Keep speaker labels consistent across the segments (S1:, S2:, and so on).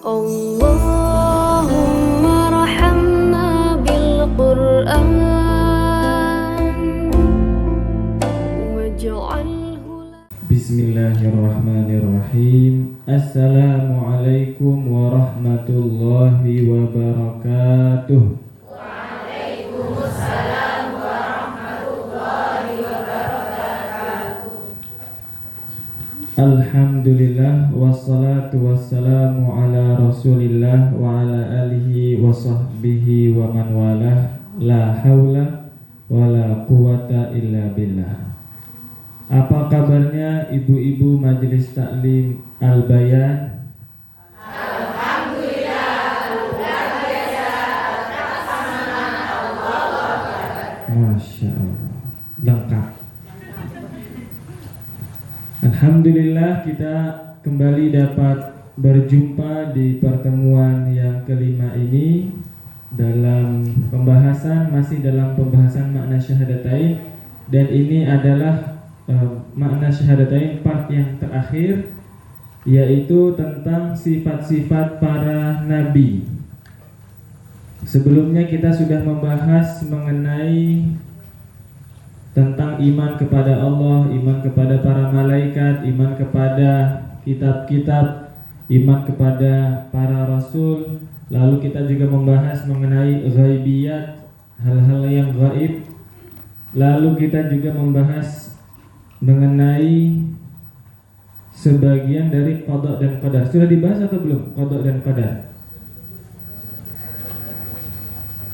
S1: اللهم ارحمنا بالقرآن واجعله
S2: Bismillahirrahmanirrahim. Assalamualaikum warahmatullahi wabarakatuh.
S3: Waalaikumsalam warahmatullahi wabarakatuh.
S2: Alhamdulillah wassalatu wassalamu ala Rasulillah wa ala alihi wa sahbihi wa man walah. La haula wa la quwata illa billah. Apa kabarnya ibu-ibu Majelis Taklim Al-Bayan?
S3: Alhamdulillah, luar biasa. Laksamana Allahu Akbar.
S2: Masya Allah, lengkap. Alhamdulillah kita kembali dapat berjumpa di pertemuan yang kelima ini dalam pembahasan, masih dalam pembahasan makna syahadatain, dan ini adalah makna syahadatain part yang terakhir, yaitu tentang sifat-sifat para nabi. Sebelumnya kita sudah membahas mengenai tentang iman kepada Allah, iman kepada para malaikat, iman kepada kitab-kitab, iman kepada para rasul. Lalu kita juga membahas mengenai ghaibiyat, hal-hal yang gaib. Lalu kita juga membahas mengenai sebagian dari qada dan qadar. Sudah dibahas atau belum qada dan qadar?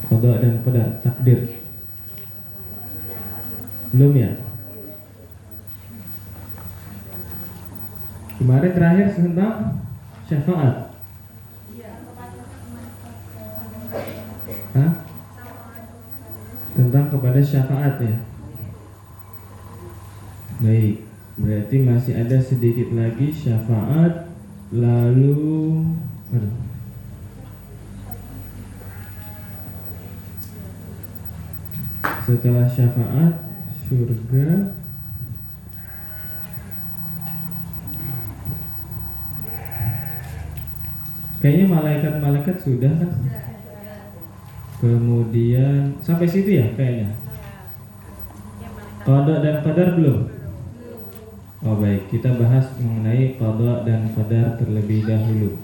S2: Qada dan qadar, takdir. Belum ya? Kemarin terakhir tentang syafaat. Hah? Tentang kepada syafaat ya. Baik, berarti masih ada sedikit lagi syafaat. Lalu setelah syafaat, surga. Kayaknya malaikat-malaikat sudah kan? Kemudian sampai situ ya kayaknya. Qada dan qadar belum? Oh baik, kita bahas mengenai qada dan qadar terlebih dahulu.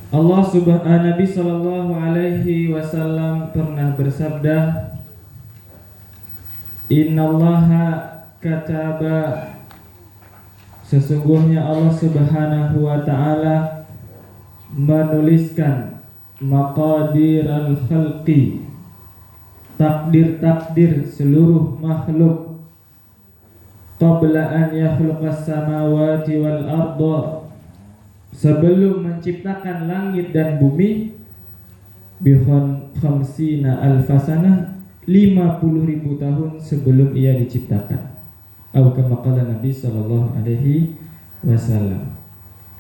S2: Allah subhanahu Nabi sallallahu alaihi wasallam pernah bersabda, Innallaha kataba, sesungguhnya Allah subhanahu wa ta'ala menuliskan maqadiral khalqi, takdir-takdir seluruh makhluk, qabla an yakhluqas samawati wal arda, sebelum menciptakan langit dan bumi, bihon khamsina alfasanah, 50.000 tahun sebelum ia diciptakan. Atau kama qala Nabi sallallahu alaihi wasallam.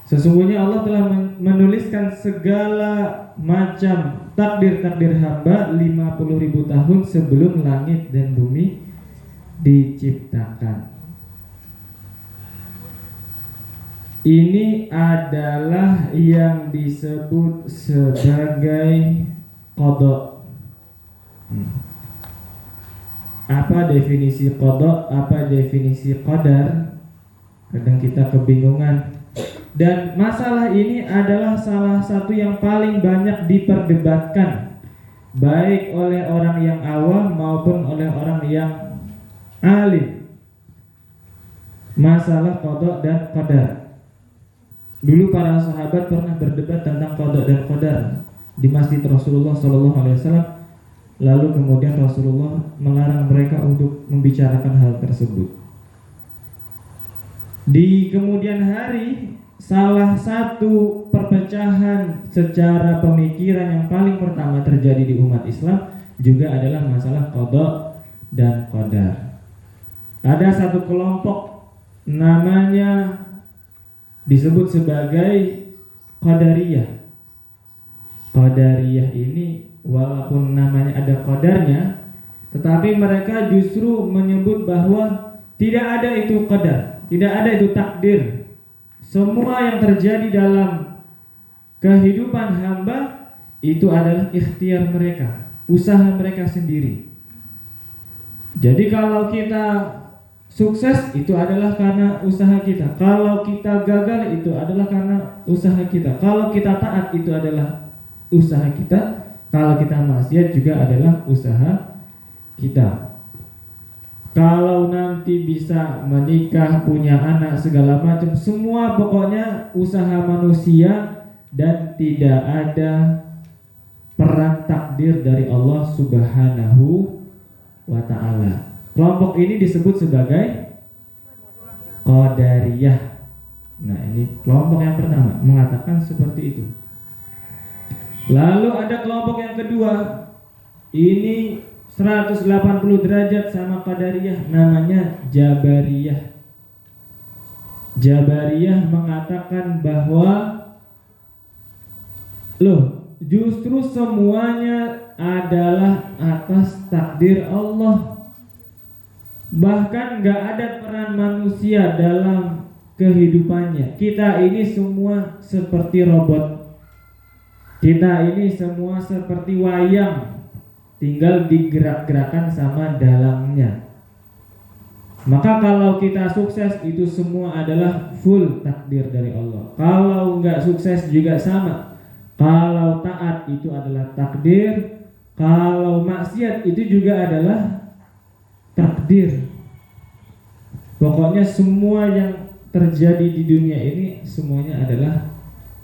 S2: Sesungguhnya Allah telah menuliskan segala macam takdir-takdir hamba 50.000 tahun sebelum langit dan bumi diciptakan. Ini adalah yang disebut sebagai qada. Apa definisi qada? Apa definisi qadar? Kadang kita kebingungan. Dan masalah ini adalah salah satu yang paling banyak diperdebatkan, baik oleh orang yang awam maupun oleh orang yang alim. Masalah qada dan qadar. Dulu para sahabat pernah berdebat tentang qada dan qadar di masjid Rasulullah SAW. Lalu kemudian Rasulullah melarang mereka untuk membicarakan hal tersebut. Di kemudian hari, salah satu perpecahan secara pemikiran yang paling pertama terjadi di umat Islam juga adalah masalah qada dan qadar. Ada satu kelompok namanya disebut sebagai qadariyah. Qadariyah ini walaupun namanya ada qadarnya, tetapi mereka justru menyebut bahwa tidak ada itu qadar, tidak ada itu takdir semua yang terjadi dalam kehidupan hamba itu adalah ikhtiar mereka, usaha mereka sendiri. Jadi kalau kita sukses itu adalah karena usaha kita. Kalau kita gagal itu adalah karena usaha kita. Kalau kita taat itu adalah usaha kita. Kalau kita maksiat juga adalah usaha kita. Kalau nanti bisa menikah, punya anak, segala macam, semua pokoknya usaha manusia dan tidak ada peran takdir dari Allah Subhanahu wa ta'ala. Kelompok ini disebut sebagai Qadariyah. Nah, ini kelompok yang pertama mengatakan seperti itu. Lalu ada kelompok yang kedua. Ini 180 derajat sama Qadariyah, namanya Jabariyah. Jabariyah mengatakan bahwa justru semuanya adalah atas takdir Allah. Bahkan gak ada peran manusia dalam kehidupannya. Kita ini semua seperti robot. Kita ini semua seperti wayang, tinggal digerak-gerakan sama dalangnya. Maka kalau kita sukses itu semua adalah full takdir dari Allah. Kalau nggak sukses juga sama. Kalau taat itu adalah takdir. Kalau maksiat itu juga adalah takdir. Pokoknya semua yang terjadi di dunia ini semuanya adalah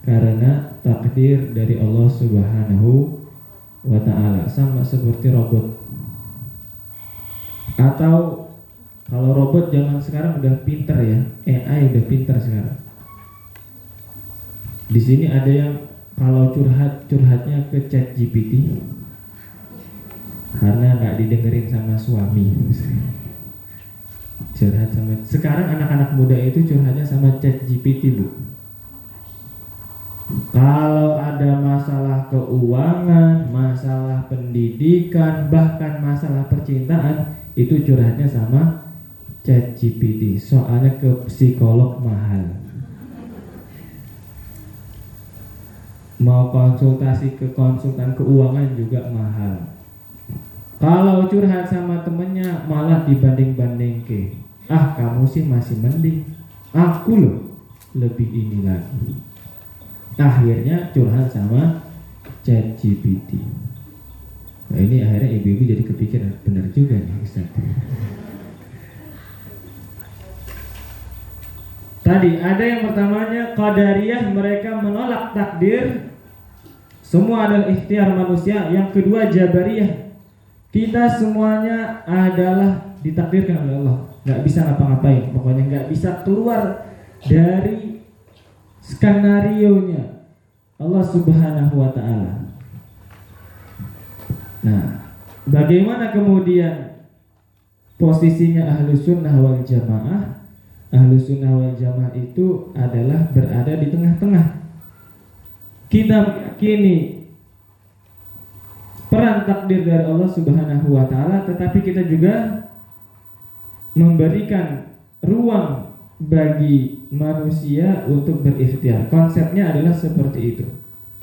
S2: karena takdir dari Allah Subhanahu wa ta'ala. Sama seperti robot. Atau kalau robot zaman sekarang udah pinter ya, AI udah pinter sekarang. Di sini ada yang kalau curhatnya ke ChatGPT karena nggak didengerin sama suami. Curhat sama. Sekarang anak-anak muda itu curhatnya sama ChatGPT, Bu. Kalau ada masalah keuangan, masalah pendidikan, bahkan masalah percintaan, itu curhatnya sama ChatGPT. Soalnya ke psikolog mahal. Mau konsultasi ke konsultan keuangan juga mahal. Kalau curhat sama temennya malah dibanding-banding ke. Kamu sih masih mending. Aku loh lebih ini lagi. Akhirnya curhat sama ChatGPT. Nah, ini akhirnya ibu-ibu jadi kepikiran, benar juga nih Ustaz. Tadi ada yang pertamanya Qadariyah, mereka menolak takdir. Semua adalah ikhtiar manusia. Yang kedua Jabariyah, kita semuanya adalah ditakdirkan oleh Allah. Gak bisa ngapa-ngapain, pokoknya gak bisa keluar dari skenarionya Allah Subhanahu wa ta'ala. Nah, bagaimana kemudian posisinya Ahlus Sunnah wal Jamaah? Ahlus Sunnah wal Jamaah itu adalah berada di tengah-tengah. Kita meyakini peran takdir dari Allah Subhanahu wa ta'ala, tetapi kita juga memberikan ruang bagi manusia untuk berikhtiar. Konsepnya adalah seperti itu.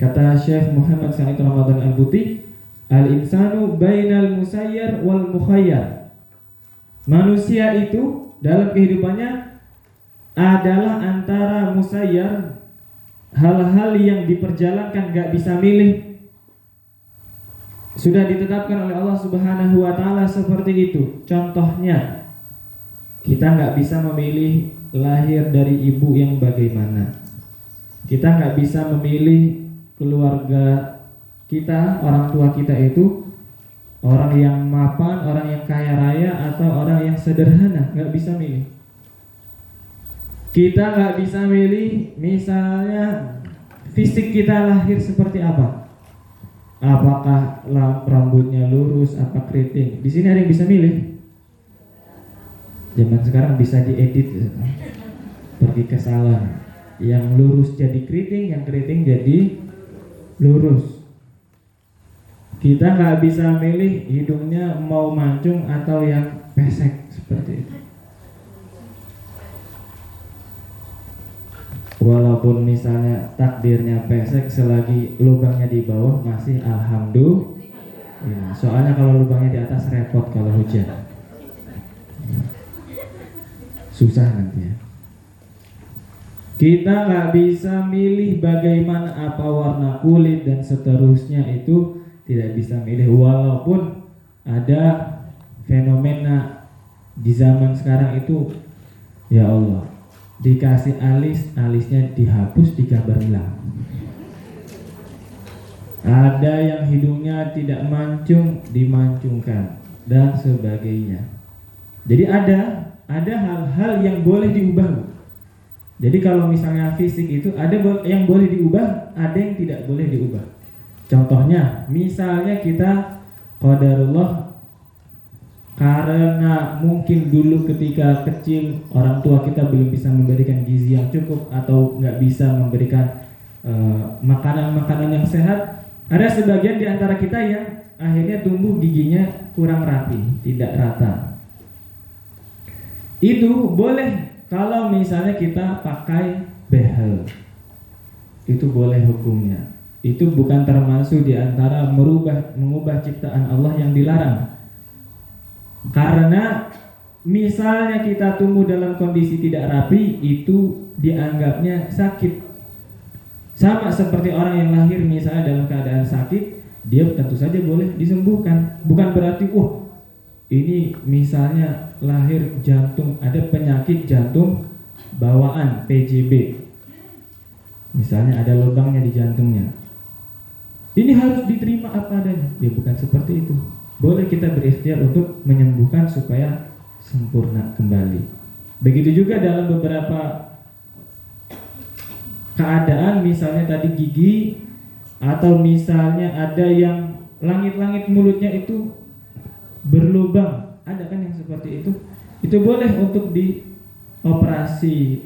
S2: Kata Syekh Muhammad Sa'id Ramadan Al-Buti, al-insanu bainal musayyar wal mukhayyar. Manusia itu dalam kehidupannya adalah antara musayyar, hal-hal yang diperjalankan gak bisa milih, sudah ditetapkan oleh Allah Subhanahu wa ta'ala seperti itu. Contohnya, kita gak bisa memilih lahir dari ibu yang bagaimana. Kita nggak bisa memilih keluarga kita, orang tua kita itu orang yang mapan, orang yang kaya raya, atau orang yang sederhana. Nggak bisa milih. Kita nggak bisa milih misalnya fisik kita lahir seperti apa. Apakah rambutnya lurus, apa keriting. Di sini ada yang bisa milih. Zaman sekarang bisa diedit, pergi ke salon, yang lurus jadi keriting, yang keriting jadi lurus. Kita nggak bisa milih hidungnya mau mancung atau yang pesek seperti itu. Walaupun misalnya takdirnya pesek, selagi lubangnya di bawah masih alhamdulillah. Ya, soalnya kalau lubangnya di atas repot kalau hujan. Susah nanti ya. Kita nggak bisa milih bagaimana apa warna kulit dan seterusnya, itu tidak bisa milih. Walaupun ada fenomena di zaman sekarang itu, ya Allah, dikasih alis, alisnya dihapus, digambar hilang. Ada yang hidungnya tidak mancung, dimancungkan, dan sebagainya. Jadi ada hal-hal yang boleh diubah. Jadi kalau misalnya fisik itu ada yang boleh diubah, ada yang tidak boleh diubah. Contohnya, misalnya kita qadarullah, karena mungkin dulu ketika kecil orang tua kita belum bisa memberikan gizi yang cukup atau nggak bisa memberikan makanan-makanan yang sehat, ada sebagian di antara kita yang akhirnya tumbuh giginya kurang rapi, tidak rata. Itu boleh kalau misalnya kita pakai behel, itu boleh hukumnya. Itu bukan termasuk di antara mengubah ciptaan Allah yang dilarang. Karena misalnya kita tumbuh dalam kondisi tidak rapi, itu dianggapnya sakit. Sama seperti orang yang lahir misalnya dalam keadaan sakit, dia tentu saja boleh disembuhkan. Bukan berarti ini misalnya lahir jantung, ada penyakit jantung bawaan PJB, misalnya ada lubangnya di jantungnya, ini harus diterima apa adanya. Ya bukan seperti itu. Boleh kita berikhtiar untuk menyembuhkan supaya sempurna kembali. Begitu juga dalam beberapa keadaan, misalnya tadi gigi, atau misalnya ada yang langit-langit mulutnya itu berlubang, ada kan yang seperti itu boleh untuk dioperasi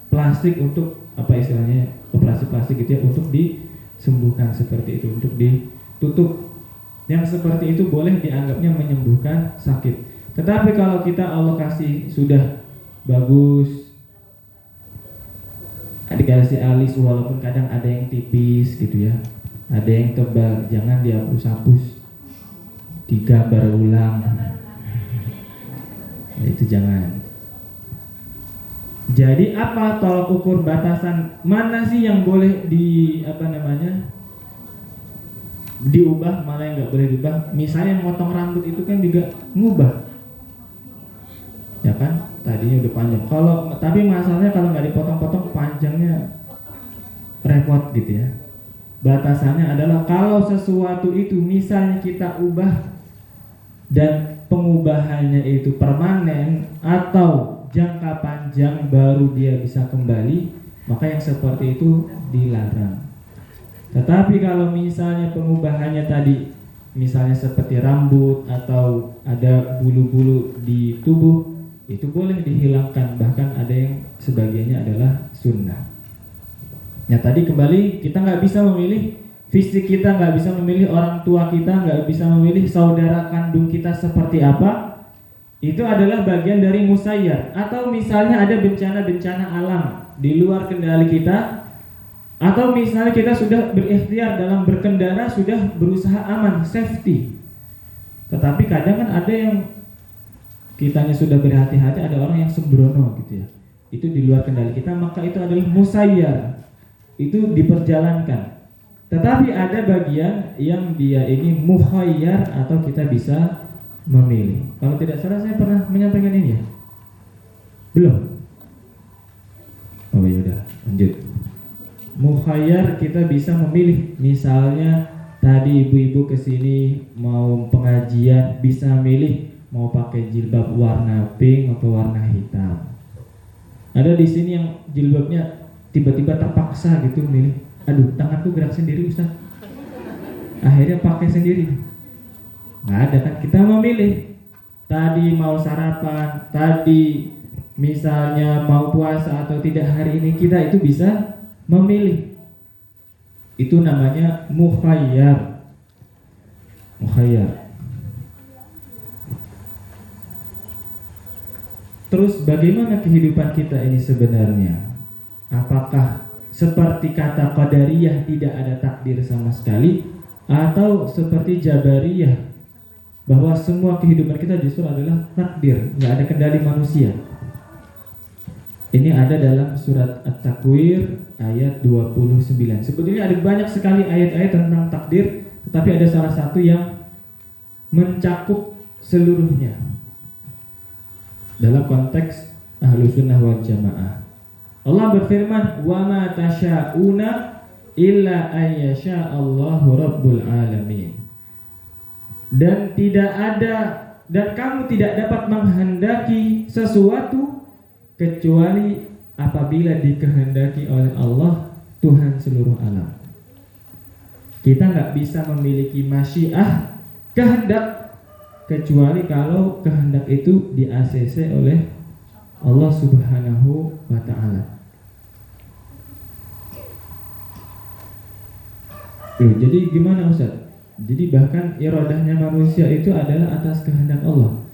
S2: plastik, untuk apa istilahnya, operasi plastik gitu ya, untuk disembuhkan seperti itu, untuk ditutup. Yang seperti itu boleh dianggapnya menyembuhkan sakit. Tetapi kalau kita Allah kasih sudah bagus, dikasih alis, walaupun kadang ada yang tipis gitu ya, ada yang tebal, jangan dihapus-hapus, digambar ulang. Itu jangan. Jadi apa tolak ukur batasan mana sih yang boleh diubah, mana yang nggak boleh diubah? Misalnya motong rambut itu kan juga ngubah, ya kan? Tadinya udah panjang. Tapi masalahnya kalau nggak dipotong-potong panjangnya repot gitu ya. Batasannya adalah kalau sesuatu itu misalnya kita ubah dan pengubahannya itu permanen atau jangka panjang baru dia bisa kembali, maka yang seperti itu dilarang. Tetapi kalau misalnya pengubahannya tadi, misalnya seperti rambut atau ada bulu-bulu di tubuh, itu boleh dihilangkan, bahkan ada yang sebagiannya adalah sunnah. Ya tadi kembali, kita nggak bisa memilih fisik kita, nggak bisa memilih orang tua kita, nggak bisa memilih saudara kandung kita seperti apa. Itu adalah bagian dari musayyar. Atau misalnya ada bencana-bencana alam di luar kendali kita, atau misalnya kita sudah berikhtiar dalam berkendara, sudah berusaha aman, safety, tetapi kadang kan ada yang kitanya sudah berhati-hati, ada orang yang sembrono gitu ya, itu di luar kendali kita, maka itu adalah musayyar, itu diperjalankan. Tetapi ada bagian yang dia ini mukhayyar, atau kita bisa memilih. Kalau tidak salah saya pernah menyampaikan ini ya? Belum? Oh ya udah, lanjut. Mukhayyar kita bisa memilih. Misalnya tadi ibu-ibu kesini mau pengajian, bisa milih mau pakai jilbab warna pink atau warna hitam. Ada di sini yang jilbabnya tiba-tiba terpaksa gitu milih, aduh tanganku gerak sendiri Ustaz, akhirnya pakai sendiri. Nggak ada kan, kita memilih. Tadi mau sarapan, tadi misalnya mau puasa atau tidak hari ini, kita itu bisa memilih. Itu namanya mukhayyar. Mukhayyar. Terus bagaimana kehidupan kita ini sebenarnya? Apakah seperti kata Qadariyah tidak ada takdir sama sekali, atau seperti Jabariyah bahwa semua kehidupan kita justru adalah takdir, nggak ada kendali manusia? Ini ada dalam surat At-Takwir ayat 29. Sebetulnya ada banyak sekali ayat-ayat tentang takdir, tetapi ada salah satu yang mencakup seluruhnya dalam konteks Ahlussunnah wal Jamaah. Allah berfirman, "Wa ma tasya'una illa an yasha'allahu rabbul alamin." Dan kamu tidak dapat menghendaki sesuatu kecuali apabila dikehendaki oleh Allah, Tuhan seluruh alam. Kita nggak bisa memiliki masyiah, kehendak, kecuali kalau kehendak itu di-ACC oleh Allah Subhanahu wa ta'ala. Jadi gimana Ustaz? Jadi bahkan iradahnya manusia itu adalah atas kehendak Allah.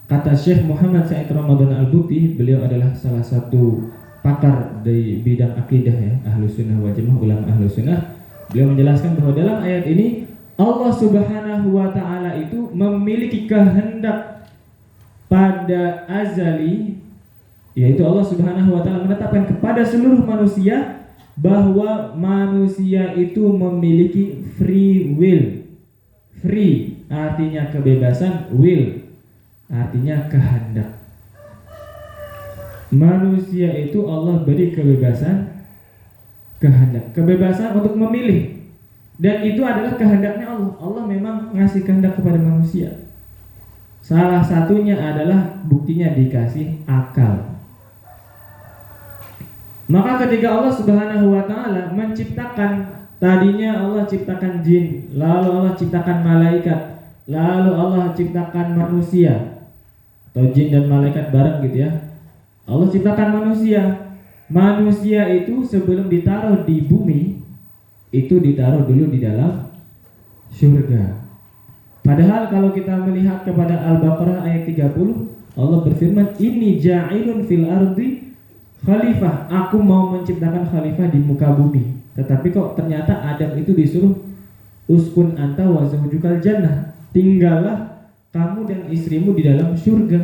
S2: Kata Syekh Muhammad Said Ramadan Al-Buti, beliau adalah salah satu pakar di bidang akidah ya, Ahlussunnah wal Jamaah, ulama Ahlussunnah. Beliau menjelaskan bahwa dalam ayat ini Allah Subhanahu wa ta'ala itu memiliki kehendak pada azali, yaitu Allah Subhanahu wa ta'ala menetapkan kepada seluruh manusia bahwa manusia itu memiliki free will. Free artinya kebebasan, will artinya kehendak. Manusia itu Allah beri kebebasan kehendak, kebebasan untuk memilih. Dan itu adalah kehendaknya Allah. Allah memang ngasih kehendak kepada manusia. Salah satunya adalah buktinya dikasih akal. Maka ketika Allah Subhanahu wa ta'ala menciptakan, tadinya Allah ciptakan jin, lalu Allah ciptakan malaikat, lalu Allah ciptakan manusia, atau jin dan malaikat bareng gitu ya. Allah ciptakan manusia. Manusia itu sebelum ditaruh di bumi, itu ditaruh dulu di dalam surga. Padahal kalau kita melihat kepada Al-Baqarah ayat 30, Allah berfirman, "Inni ja'ilun fil ardi khalifah." Aku mau menciptakan khalifah di muka bumi. Tetapi kok ternyata Adam itu disuruh uskun anta wa zawjukal jannah. Tinggallah kamu dan istrimu di dalam surga.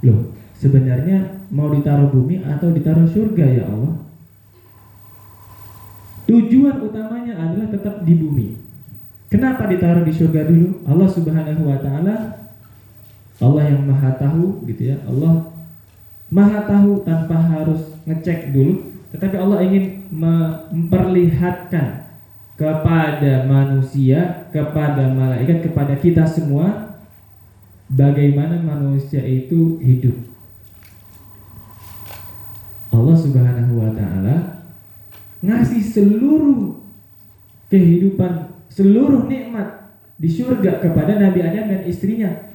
S2: Loh, sebenarnya mau ditaruh bumi atau ditaruh surga ya Allah? Tujuan utamanya adalah tetap di bumi. Kenapa ditaruh di surga dulu? Allah Subhanahu wa ta'ala, Allah yang maha tahu gitu ya. Allah maha tahu tanpa harus ngecek dulu, tetapi Allah ingin memperlihatkan kepada manusia, kepada malaikat, kepada kita semua bagaimana manusia itu hidup. Allah Subhanahu wa ta'ala ngasih seluruh kehidupan, seluruh nikmat di surga kepada Nabi Adam dan istrinya.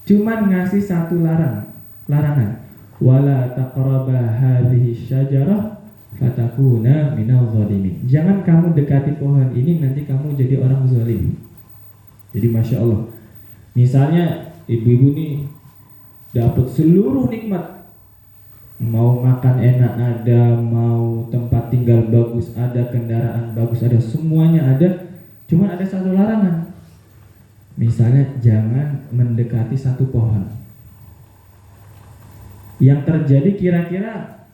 S2: Cuman ngasih satu larangan. Wala taqraba hadhihi syajarah fatakuna minal zalimin. Jangan kamu dekati pohon ini, nanti kamu jadi orang zalim. Jadi Masya Allah, misalnya ibu-ibu nih dapat seluruh nikmat, mau makan enak ada, mau tempat tinggal bagus ada, kendaraan bagus ada, semuanya ada. Cuman ada satu larangan. Misalnya jangan mendekati satu pohon. Yang terjadi kira-kira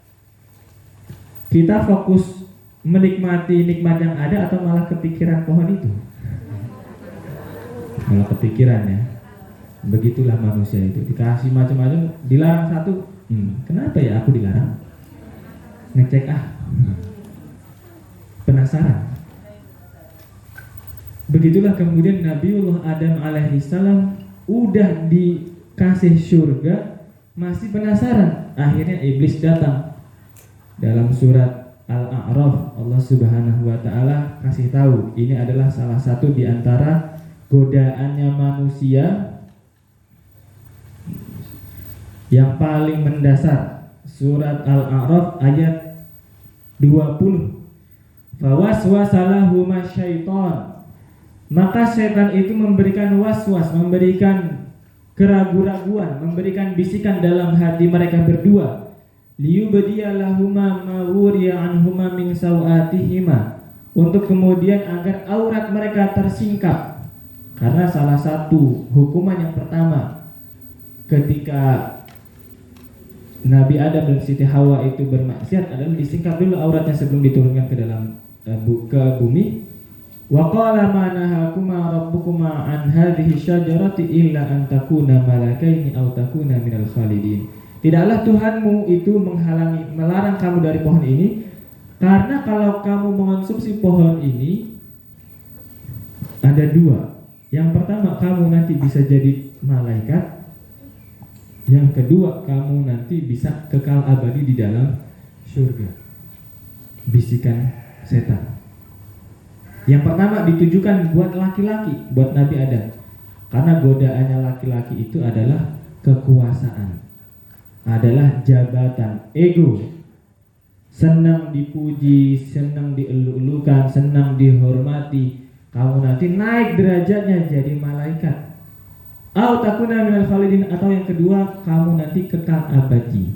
S2: kita fokus menikmati nikmat yang ada atau malah kepikiran pohon itu? Malah kepikiran ya. Begitulah manusia itu, dikasih macam-macam, dilarang satu. Kenapa ya aku dilarang? Ngecek penasaran. Begitulah kemudian Nabiullah Adam alaihissalam udah dikasih surga, masih penasaran. Akhirnya iblis datang. Dalam surat Al-A'raf Allah Subhanahu wa ta'ala kasih tahu, ini adalah salah satu di antara godaannya manusia yang paling mendasar. Surat Al-A'raf ayat 20. Fawaswasalahuma syaitan. Maka setan itu memberikan waswas, memberikan keraguan-raguan, memberikan bisikan dalam hati mereka berdua. liyubdiyalahuma ma wuriya anhuma min sawatihima, untuk kemudian agar aurat mereka tersingkap. Karena salah satu hukuman yang pertama ketika Nabi Adam dan Siti Hawa itu bermaksiat adalah disingkap dulu auratnya sebelum diturunkan ke dalam ke bumi. Wa qala ma nahakuma rabbukuma an hadhihi syajarati illa an takuna malakaini aw takuna minal khalidin. Tidaklah Tuhanmu itu melarang kamu dari pohon ini, karena kalau kamu mengonsumsi pohon ini ada dua. Yang pertama, kamu nanti bisa jadi malaikat. Yang kedua, kamu nanti bisa kekal abadi di dalam surga. Bisikan setan. Yang pertama ditujukan buat laki-laki, buat Nabi Adam. Karena godaannya laki-laki itu adalah kekuasaan, adalah jabatan, ego. Senang dipuji, senang dielu-elukan, senang dihormati. Kamu nanti naik derajatnya jadi malaikat. Au takuna minal khalidin, atau yang kedua kamu nanti kekal abadi.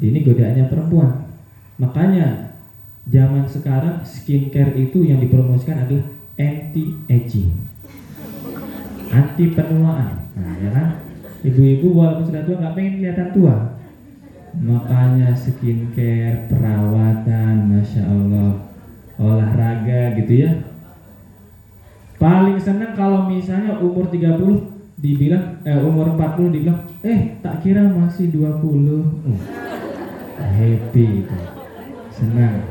S2: Ini godaannya perempuan. Makanya zaman sekarang skincare itu yang dipromosikan adalah anti-aging, anti penuaan. Nah, ya kan? Ibu-ibu walaupun sudah tua nggak pengen kelihatan tua. Makanya skincare, perawatan, masya Allah, olahraga gitu ya. Paling senang kalau misalnya umur 30 dibilang umur 40 dibilang tak kira masih 20. Happy itu, senang.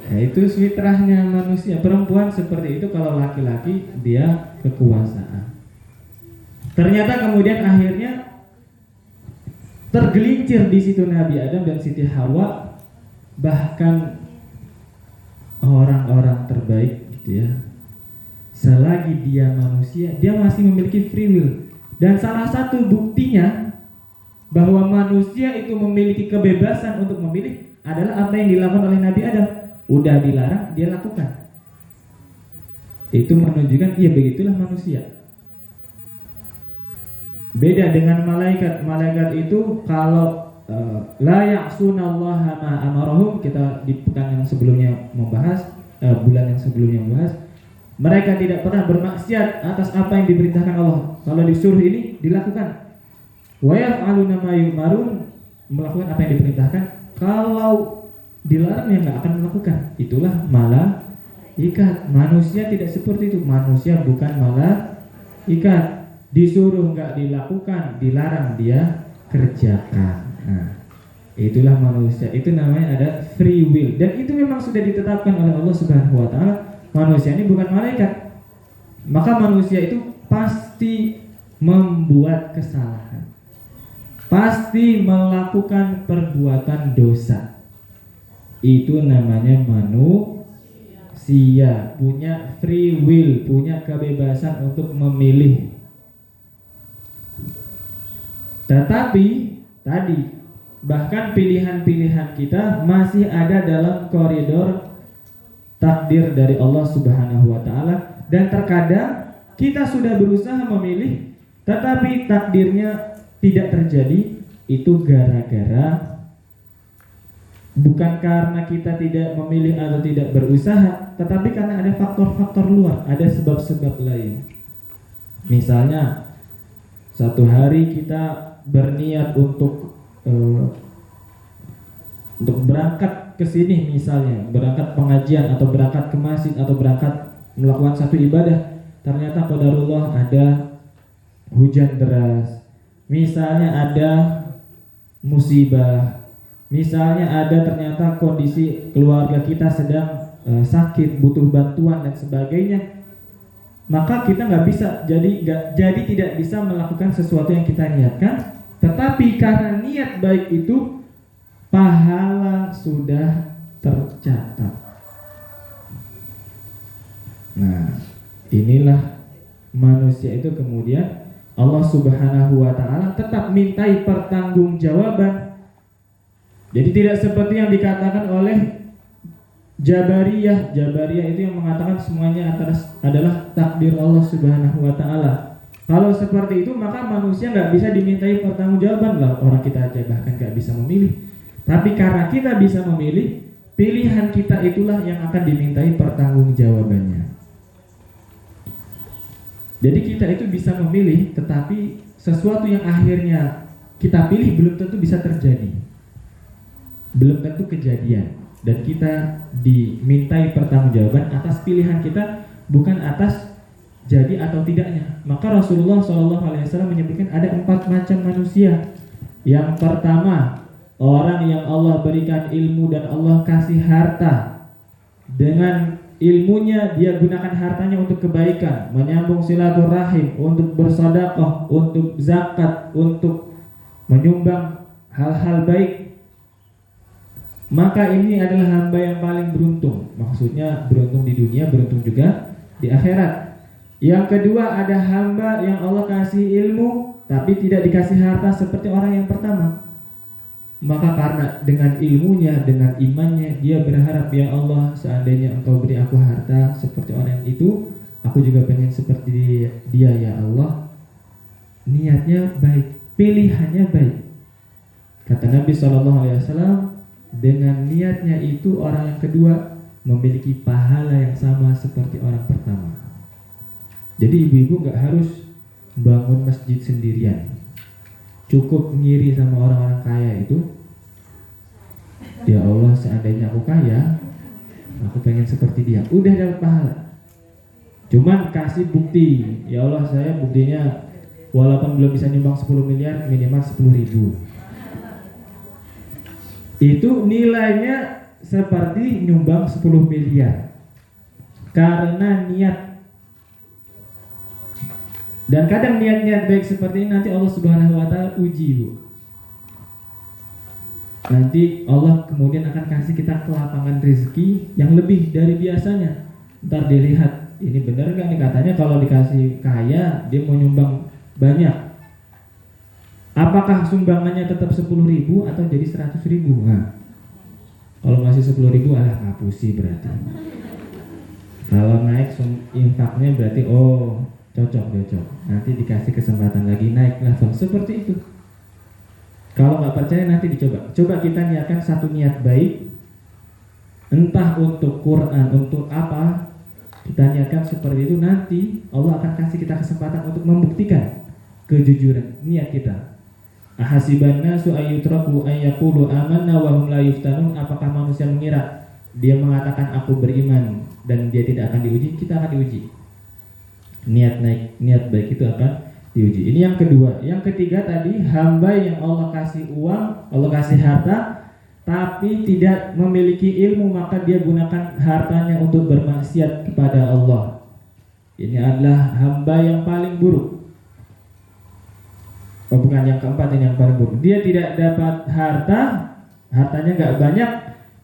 S2: Ya, itu fitrahnya manusia. Perempuan seperti itu, kalau laki-laki dia kekuasaan. Ternyata kemudian akhirnya tergelincir di situ Nabi Adam dan Siti Hawa, bahkan orang-orang terbaik gitu ya. Selagi dia manusia, dia masih memiliki free will. Dan salah satu buktinya bahwa manusia itu memiliki kebebasan untuk memilih adalah apa yang dilakukan oleh Nabi Adam. Udah dilarang, dia lakukan. Itu menunjukkan, iya begitulah manusia. Beda dengan malaikat. Malaikat itu kalau la ya'sunallaha ma amarahum, kita di pekan yang sebelumnya membahas, bulan yang sebelumnya membahas, mereka tidak pernah bermaksiat atas apa yang diperintahkan Allah. Kalau disuruh ini dilakukan. Wa yaf'aluna ma yu'marun, melakukan apa yang diperintahkan. Kalau dilarang ya nggak akan melakukan. Itulah malaikat. Manusia tidak seperti itu. Manusia bukan malaikat. Disuruh nggak dilakukan, dilarang dia kerjakan. Nah, itulah manusia. Itu namanya ada free will. Dan itu memang sudah ditetapkan oleh Allah Subhanahu wa taala. Manusia ini bukan malaikat. Maka manusia itu pasti membuat kesalahan, pasti melakukan perbuatan dosa. Itu namanya manusia, punya free will, punya kebebasan untuk memilih. Tetapi tadi, bahkan pilihan-pilihan kita masih ada dalam koridor takdir dari Allah Subhanahu wa taala, dan terkadang kita sudah berusaha memilih tetapi takdirnya tidak terjadi. Itu gara-gara, bukan karena kita tidak memilih atau tidak berusaha, tetapi karena ada faktor-faktor luar, ada sebab-sebab lain. Misalnya satu hari kita berniat untuk berangkat ke sini, misalnya berangkat pengajian atau berangkat ke masjid atau berangkat melakukan satu ibadah, ternyata qadarullah ada hujan deras, misalnya ada musibah, misalnya ada ternyata kondisi keluarga kita sedang sakit, butuh bantuan dan sebagainya, maka kita nggak bisa jadi tidak bisa melakukan sesuatu yang kita niatkan. Tetapi karena niat baik itu, pahala sudah tercatat. Nah, inilah manusia itu kemudian Allah Subhanahu wa taala tetap mintai pertanggungjawaban. Jadi tidak seperti yang dikatakan oleh Jabariyah. Jabariyah itu yang mengatakan semuanya adalah takdir Allah Subhanahu wa taala. Kalau seperti itu maka manusia nggak bisa dimintai pertanggungjawaban lah. Orang kita aja bahkan nggak bisa memilih. Tapi karena kita bisa memilih, pilihan kita itulah yang akan dimintai pertanggungjawabannya. Jadi kita itu bisa memilih, tetapi sesuatu yang akhirnya kita pilih belum tentu bisa terjadi, belum tentu kejadian, dan kita dimintai pertanggungjawaban atas pilihan kita, bukan atas jadi atau tidaknya. Maka Rasulullah SAW menyebutkan ada 4 macam manusia. Yang pertama, orang yang Allah berikan ilmu dan Allah kasih harta. Dengan ilmunya dia gunakan hartanya untuk kebaikan, menyambung silaturahim, untuk bersedekah, untuk zakat, untuk menyumbang hal-hal baik. Maka ini adalah hamba yang paling beruntung. Maksudnya beruntung di dunia, beruntung juga di akhirat. Yang kedua, ada hamba yang Allah kasih ilmu tapi tidak dikasih harta seperti orang yang pertama. Maka karena dengan ilmunya, dengan imannya, dia berharap, ya Allah, seandainya Engkau beri aku harta seperti orang itu, aku juga pengen seperti dia, ya Allah. Niatnya baik, pilihannya baik. Kata Nabi SAW, dengan niatnya itu orang yang kedua memiliki pahala yang sama seperti orang pertama. Jadi ibu-ibu gak harus bangun masjid sendirian. Cukup ngiri sama orang-orang kaya itu. Ya Allah, seandainya aku kaya, aku pengen seperti dia. Udah dapat pahala. Cuman kasih bukti. Ya Allah, saya buktinya walaupun belum bisa nyumbang 10 miliar, minimal 10.000. Itu nilainya seperti nyumbang 10 miliar. Karena niat. Dan kadang niat-niat baik seperti ini nanti Allah Subhanahu wa Ta'ala uji, Bu. Nanti Allah kemudian akan kasih kita kelapangan rezeki yang lebih dari biasanya. Ntar dilihat, ini benar gak nih, katanya kalau dikasih kaya dia mau nyumbang banyak. Apakah sumbangannya tetap 10.000 atau jadi 100.000? Nah, kalau masih 10.000 alah ngapusi berarti. Kalau naik infaknya berarti cocok. Nanti dikasih kesempatan lagi naik level seperti itu. Kalau nggak percaya nanti dicoba. Coba kita niatkan satu niat baik, entah untuk Quran, untuk apa. Kita niatkan seperti itu, nanti Allah akan kasih kita kesempatan untuk membuktikan kejujuran niat kita. Ahasiban nasu ayyutraku ayyaqulu amanna wa hum la yuftanun. Apakah manusia mengira dia mengatakan aku beriman dan dia tidak akan diuji? Kita akan diuji. Niat baik itu akan diuji. Ini yang kedua. Yang ketiga tadi, hamba yang Allah kasih uang, Allah kasih harta, tapi tidak memiliki ilmu, maka dia gunakan hartanya untuk bermaksiat kepada Allah. Ini adalah hamba yang paling buruk. Bukan yang keempat, ini yang paling buruk. Dia tidak dapat harta, hartanya gak banyak,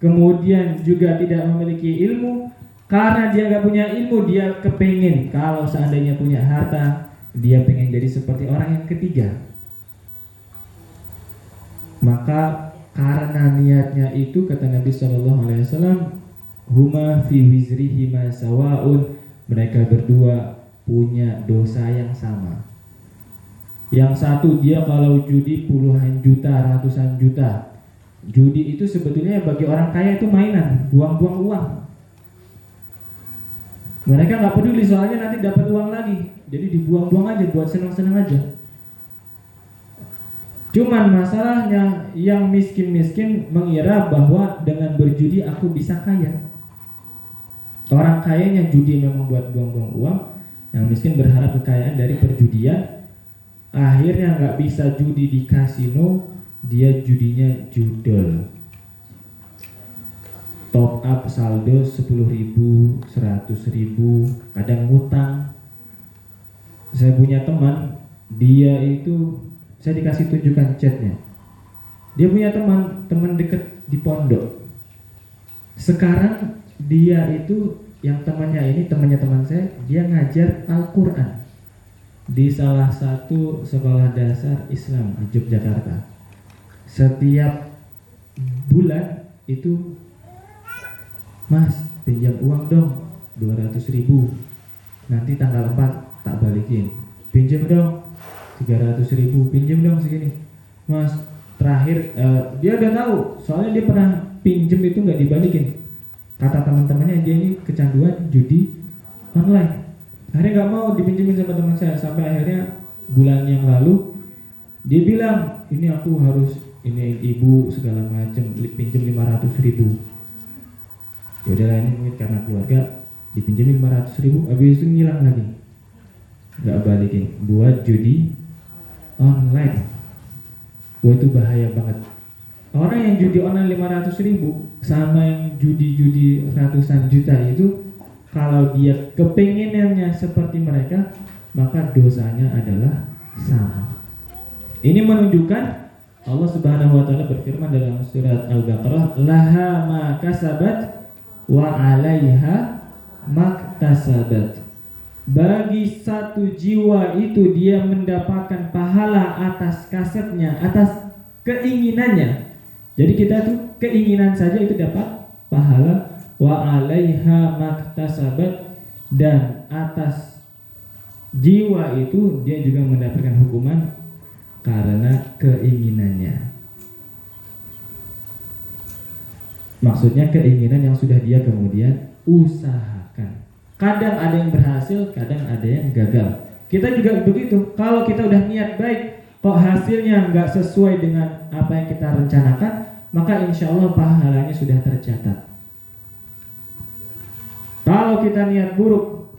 S2: kemudian juga tidak memiliki ilmu. Karena dia gak punya ilmu, dia kepingin kalau seandainya punya harta, dia pengen jadi seperti orang yang ketiga. Maka karena niatnya itu, kata Nabi SAW, huma fi wizrihima sawaun, mereka berdua punya dosa yang sama. Yang satu dia kalau judi puluhan juta, ratusan juta. Judi itu sebetulnya bagi orang kaya itu mainan, buang-buang uang. Mereka nggak peduli soalnya nanti dapat uang lagi, jadi dibuang-buang aja buat senang-senang aja. Cuman masalahnya yang miskin-miskin mengira bahwa dengan berjudi aku bisa kaya. Orang kayanya judi memang buat buang-buang uang, yang miskin berharap kekayaan dari perjudian. Akhirnya nggak bisa judi di kasino, dia judinya judol. Top up saldo 10.000, 100.000, kadang ngutang. Saya punya teman, dia itu, saya dikasih tunjukkan chatnya. Dia punya teman dekat di pondok. Sekarang dia itu, yang temannya ini, temannya teman saya, dia ngajar Al-Quran di salah satu sekolah dasar Islam di Yogyakarta. Setiap bulan itu, Mas, pinjam uang dong 200.000, nanti tanggal 4 tak balikin. pinjam dong 300.000, pinjam dong segini. Mas, terakhir dia udah tahu, soalnya dia pernah pinjam itu nggak dibalikin. Kata teman-temannya dia ini kecanduan judi online. Akhirnya nggak mau dipinjemin sama teman saya, sampai akhirnya bulan yang lalu dia bilang, ini aku harus ini ibu segala macam, pinjam 500.000. Ya udahlah, ini mungkin karena keluarga, dipinjemin 500.000, habis itu ngilang lagi, nggak balikin, buat judi online. Wah, itu bahaya banget. Orang yang judi online 500.000 sama yang judi ratusan juta itu, kalau dia kepengenannya seperti mereka, maka dosanya adalah sama. Ini menunjukkan Allah Subhanahu wa taala berfirman dalam surat Al-Baqarah, laha ma kasabat wa 'alaiha maktasabat. Bagi satu jiwa itu dia mendapatkan pahala atas kasatnya, atas keinginannya. Jadi kita tuh keinginan saja itu dapat pahala, wa 'alaiha maktasabat, dan atas jiwa itu dia juga mendapatkan hukuman karena keinginannya. Maksudnya keinginan yang sudah dia kemudian usahakan. Kadang ada yang berhasil, kadang ada yang gagal. Kita juga begitu. Kalau kita udah niat baik, kok hasilnya nggak sesuai dengan apa yang kita rencanakan, maka insya Allah pahalanya sudah tercatat. Kalau kita niat buruk,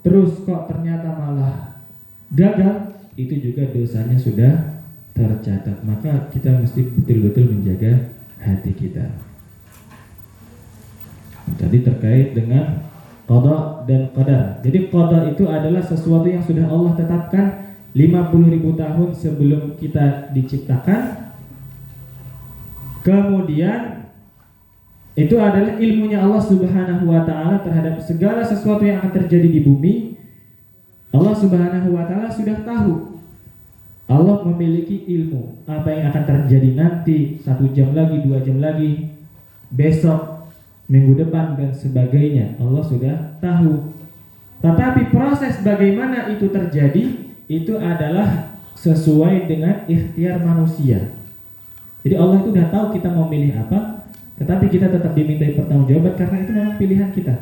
S2: terus kok ternyata malah gagal, itu juga dosanya sudah tercatat. Maka kita mesti betul-betul menjaga hati kita. Tadi terkait dengan qada dan qadar. Jadi qada itu adalah sesuatu yang sudah Allah tetapkan 50.000 tahun sebelum kita diciptakan. Kemudian itu adalah ilmunya Allah Subhanahu wa taala terhadap segala sesuatu yang akan terjadi di bumi. Allah Subhanahu wa taala sudah tahu. Allah memiliki ilmu apa yang akan terjadi nanti, 1 jam lagi, 2 jam lagi, besok, minggu depan dan sebagainya. Allah sudah tahu. Tetapi proses bagaimana itu terjadi itu adalah sesuai dengan ikhtiar manusia. Jadi Allah itu sudah tahu kita mau milih apa, tetapi kita tetap dimintai pertanggungjawaban karena itu memang pilihan kita.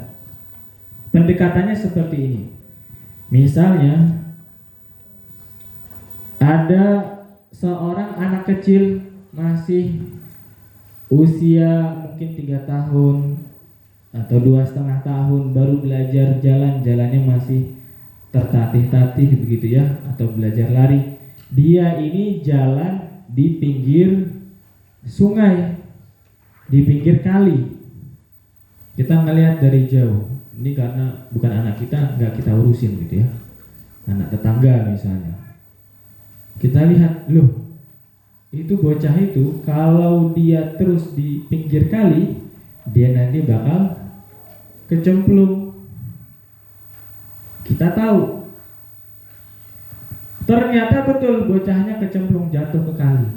S2: Pendekatannya seperti ini. Misalnya ada seorang anak kecil masih usia mungkin 3 tahun atau 2,5 tahun, baru belajar jalan, jalannya masih tertatih-tatih begitu ya, atau belajar lari. Dia ini jalan di pinggir sungai, di pinggir kali. Kita ngelihat dari jauh. Ini karena bukan anak kita, nggak kita urusin gitu ya. Anak tetangga misalnya. Kita lihat, loh, itu bocah itu kalau dia terus di pinggir kali, dia nanti bakal kecemplung. Kita tahu. Ternyata betul bocahnya kecemplung, jatuh ke kali.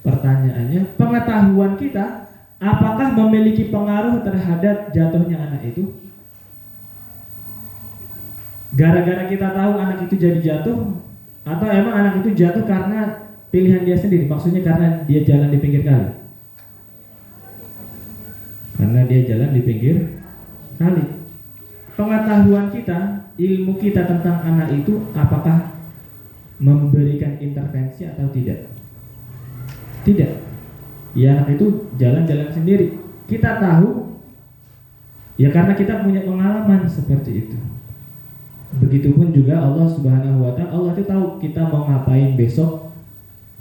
S2: Pertanyaannya, pengetahuan kita apakah memiliki pengaruh terhadap jatuhnya anak itu? Gara-gara kita tahu anak itu jadi jatuh, atau emang anak itu jatuh karena pilihan dia sendiri? Maksudnya karena dia jalan di pinggir kali. Karena dia jalan di pinggir kali. Pengetahuan kita, ilmu kita tentang anak itu apakah memberikan intervensi atau tidak? Tidak. Ya, anak itu jalan-jalan sendiri. Kita tahu ya karena kita punya pengalaman seperti itu. Begitupun juga Allah Subhanahu wa taala, Allah itu tahu kita mau ngapain besok.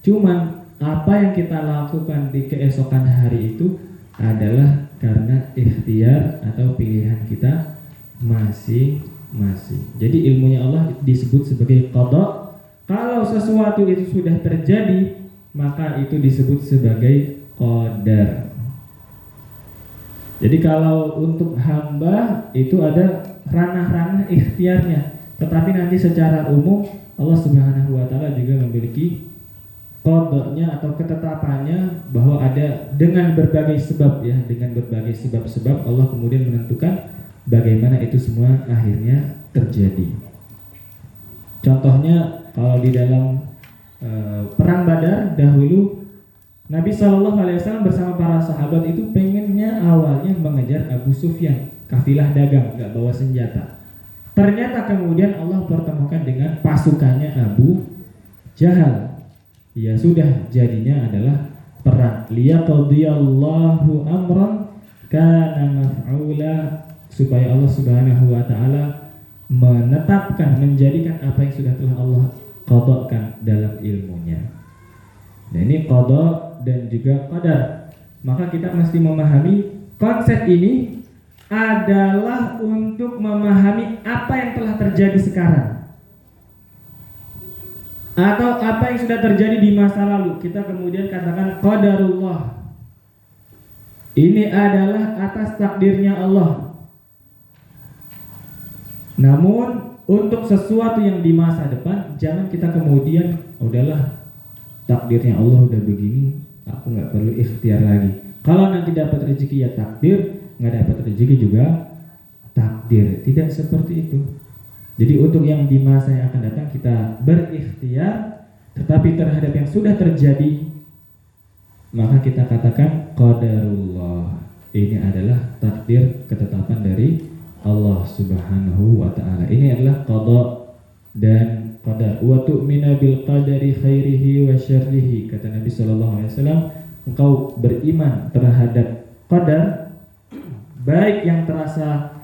S2: Cuman apa yang kita lakukan di keesokan hari itu adalah karena ikhtiar atau pilihan kita masing-masing. Jadi ilmunya Allah disebut sebagai qada. Kalau sesuatu itu sudah terjadi, maka itu disebut sebagai qadar. Jadi kalau untuk hamba itu ada ranah-ranah ikhtiarnya, tetapi nanti secara umum Allah Subhanahu wa taala juga memiliki qadanya atau ketetapannya bahwa ada dengan berbagai sebab ya, dengan berbagai sebab-sebab Allah kemudian menentukan bagaimana itu semua akhirnya terjadi. Contohnya kalau di dalam perang Badar dahulu, Nabi SAW bersama para sahabat itu pengennya awalnya mengejar Abu Sufyan, kafilah dagang, nggak bawa senjata. Ternyata kemudian Allah pertemukan dengan pasukannya Abu Jahal. Ya sudah, jadinya adalah perang. Liyaqdiyallahu amran kana maf'ula, supaya Allah Subhanahu wa taala menetapkan, menjadikan apa yang sudah telah Allah qadhakan dalam ilmunya. Nah, ini qadha dan juga qadar. Maka kita mesti memahami konsep ini adalah untuk memahami apa yang telah terjadi sekarang atau apa yang sudah terjadi di masa lalu. Kita kemudian katakan qadarullah. Ini adalah atas takdirnya Allah. Namun untuk sesuatu yang di masa depan, jangan kita kemudian udahlah, takdirnya Allah udah begini, aku nggak perlu ikhtiar lagi. Kalau nanti dapat rezeki ya takdir, nggak dapat rezeki juga takdir. Tidak seperti itu. Jadi untuk yang di masa yang akan datang kita berikhtiar, tetapi terhadap yang sudah terjadi maka kita katakan qadarullah. Ini adalah takdir, ketetapan dari Allah Subhanahu wa ta'ala. Ini adalah qada dan qadar. Wa tu'mina bil qadari khairihi wa syarrihi. Kata Nabi sallallahu alaihi wasallam, engkau beriman terhadap qadar, baik yang terasa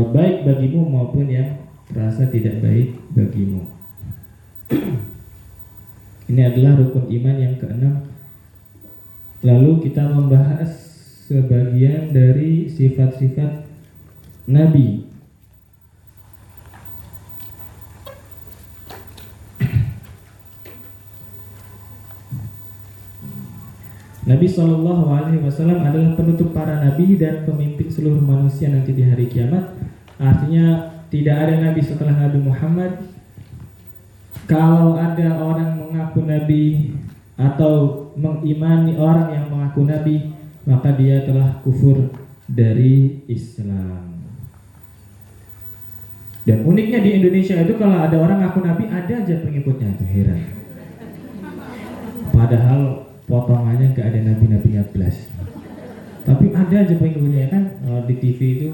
S2: baik bagimu maupun yang terasa tidak baik bagimu. Ini adalah rukun iman yang keenam. Lalu kita membahas sebagian dari sifat-sifat Nabi. Nabi Shallallahu Alaihi Wasallam adalah penutup para nabi dan pemimpin seluruh manusia nanti di hari kiamat. Artinya tidak ada nabi setelah Nabi Muhammad. Kalau ada orang mengaku nabi atau mengimani orang yang mengaku nabi, maka dia telah kufur dari Islam. Dan uniknya di Indonesia itu kalau ada orang ngaku nabi, ada aja pengikutnya. Itu heran. Padahal potongannya gak ada nabi-nabinya belas, tapi ada aja pengikutnya. Kan di TV itu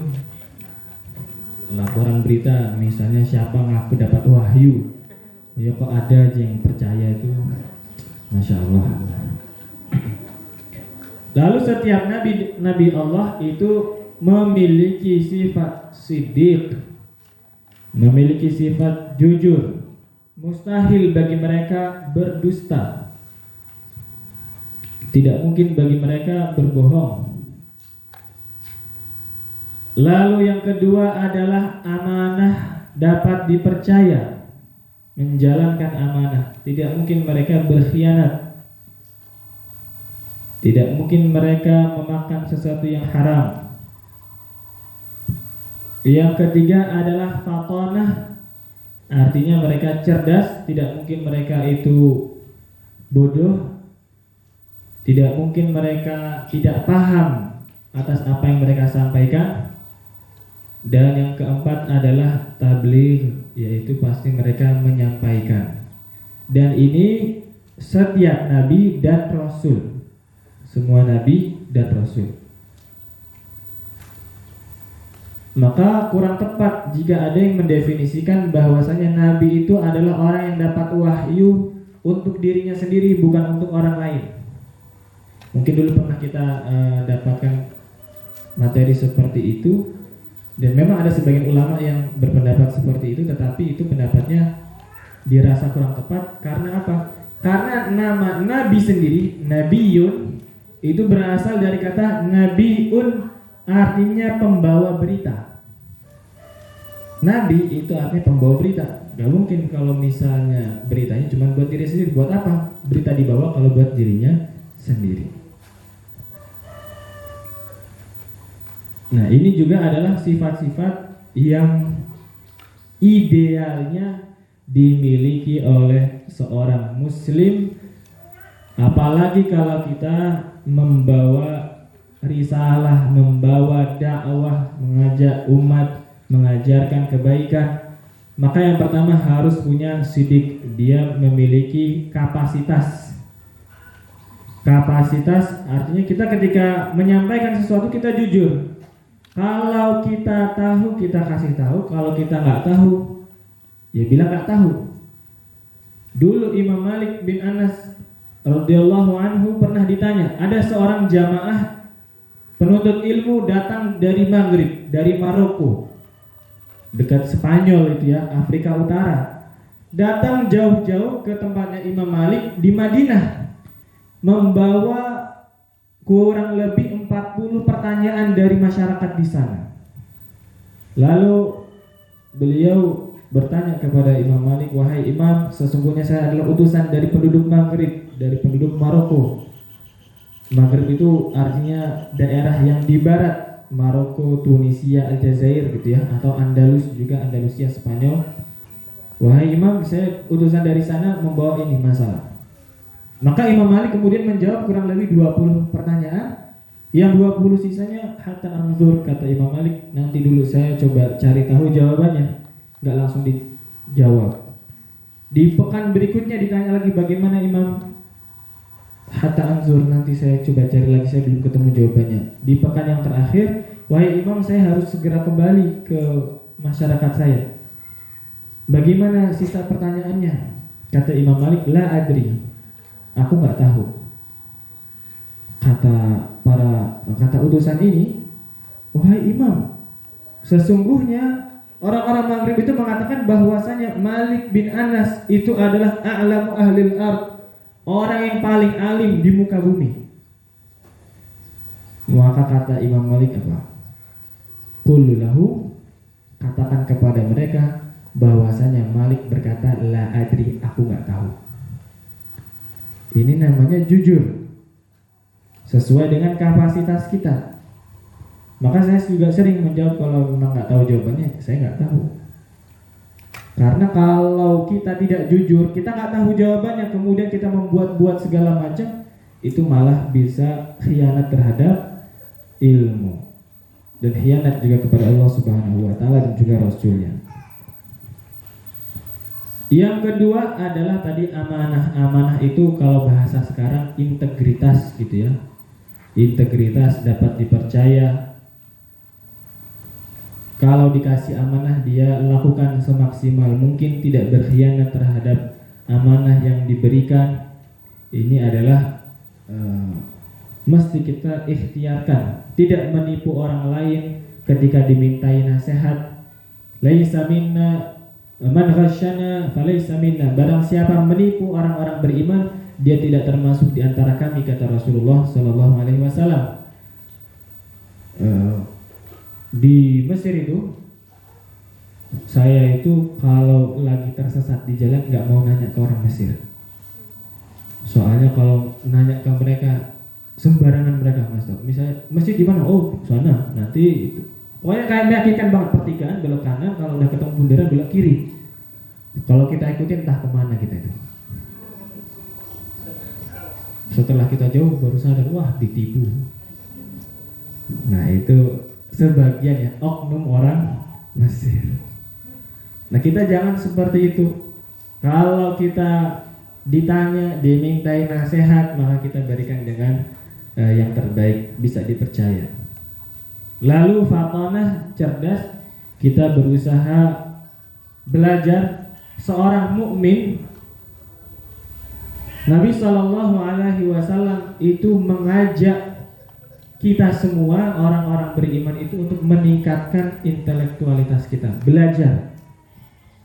S2: laporan berita, misalnya siapa ngaku dapat wahyu, ya kok ada aja yang percaya. Itu Masya Allah. Lalu setiap nabi Allah itu memiliki sifat siddiq, memiliki sifat jujur. Mustahil bagi mereka berdusta. Tidak mungkin bagi mereka berbohong. Lalu yang kedua adalah amanah, dapat dipercaya, menjalankan amanah. Tidak mungkin mereka berkhianat. Tidak mungkin mereka memakan sesuatu yang haram. Yang ketiga adalah fatonah, artinya mereka cerdas. Tidak mungkin mereka itu bodoh. Tidak mungkin mereka tidak paham atas apa yang mereka sampaikan. Dan yang keempat adalah tabligh, yaitu pasti mereka menyampaikan. Dan ini setiap nabi dan rasul. Semua nabi dan rasul. Maka kurang tepat jika ada yang mendefinisikan bahwasanya nabi itu adalah orang yang dapat wahyu untuk dirinya sendiri, bukan untuk orang lain. Mungkin dulu pernah kita dapatkan materi seperti itu, dan memang ada sebagian ulama yang berpendapat seperti itu, tetapi itu pendapatnya dirasa kurang tepat. Karena apa? Karena nama nabi sendiri, nabiyun, itu berasal dari kata nabiun, artinya pembawa berita. Nabi itu artinya pembawa berita. Gak mungkin kalau misalnya beritanya cuma buat diri sendiri. Buat apa berita dibawa kalau buat dirinya sendiri? Nah, ini juga adalah sifat-sifat yang idealnya dimiliki oleh seorang muslim. Apalagi kalau kita membawa risalah, membawa dakwah, mengajak umat, mengajarkan kebaikan, Maka yang pertama harus punya sidik, dia memiliki kapasitas. Kapasitas artinya kita ketika menyampaikan sesuatu kita jujur. Kalau kita tahu kita kasih tahu, kalau kita nggak tahu ya bilang nggak tahu. Dulu Imam Malik bin Anas radhiyallahu anhu pernah ditanya, ada seorang jamaah penuntut ilmu datang dari Maghrib, dari Maroko, dekat Spanyol itu ya, Afrika Utara. Datang jauh-jauh ke tempatnya Imam Malik di Madinah, membawa kurang lebih 40 pertanyaan dari masyarakat di sana. Lalu beliau bertanya kepada Imam Malik, wahai Imam, sesungguhnya saya adalah utusan dari penduduk Maghrib, dari penduduk Maroko. Maghrib itu artinya daerah yang di barat, Maroko, Tunisia, Aljazair gitu ya, atau Andalus juga, Andalusia Spanyol. Wahai Imam, saya utusan dari sana membawa ini masalah. Maka Imam Malik kemudian menjawab kurang lebih 20 pertanyaan. Yang 20 sisanya hatta anzur, kata Imam Malik, nanti dulu saya coba cari tahu jawabannya. Nggak langsung dijawab. Di pekan berikutnya ditanya lagi, bagaimana Imam? Hatta anzur, nanti saya coba cari lagi, saya belum ketemu jawabannya. Di pekan yang terakhir, wahai Imam, saya harus segera kembali ke masyarakat saya. Bagaimana sisa pertanyaannya? Kata Imam Malik, la adri, aku nggak tahu. Kata utusan ini, wahai Imam, sesungguhnya orang-orang Maghrib itu mengatakan bahwasanya Malik bin Anas itu adalah a'lamu ahlil ard, orang yang paling alim di muka bumi. Maka kata Imam Malik apa? Qul lahu, katakan kepada mereka bahwasanya Malik berkata la adri, aku nggak tahu. Ini namanya jujur, sesuai dengan kapasitas kita. Maka saya juga sering menjawab kalau memang nggak tahu jawabannya, saya nggak tahu. Karena kalau kita tidak jujur, kita nggak tahu jawabannya, kemudian kita membuat-buat segala macam, itu malah bisa khianat terhadap ilmu dan khianat juga kepada Allah Subhanahu Wa Taala dan juga Rasulnya. Yang kedua adalah tadi amanah. Amanah itu kalau bahasa sekarang integritas gitu ya. Integritas, dapat dipercaya. Kalau dikasih amanah dia lakukan semaksimal mungkin, tidak berkhianat terhadap amanah yang diberikan. Ini adalah mesti kita ikhtiarkan, tidak menipu orang lain ketika dimintai nasihat. Laisa minna man ghasyana falaysa minna, barang siapa menipu orang-orang beriman, dia tidak termasuk di antara kami, kata Rasulullah sallallahu alaihi wasallam. Di Mesir itu, saya itu kalau lagi tersesat di jalan nggak mau nanya ke orang Mesir. Soalnya kalau nanya ke mereka sembarangan mereka mas. Misalnya masjid di mana? Oh sana. Nanti itu. Pokoknya kayak meyakinkan banget, pertigaan belok kanan, kalau udah ketemu bundaran belok kiri. Kalau kita ikutin entah kemana kita itu. Setelah kita jauh baru sadar, wah ditipu. Nah itu sebagian ya oknum orang Mesir. Nah kita jangan seperti itu. Kalau kita ditanya, dimintai nasihat, maka kita berikan dengan yang terbaik, bisa dipercaya. Lalu fatanah, cerdas, kita berusaha belajar. Seorang mukmin, Nabi SAW itu mengajak kita semua orang-orang beriman itu untuk meningkatkan intelektualitas kita, belajar.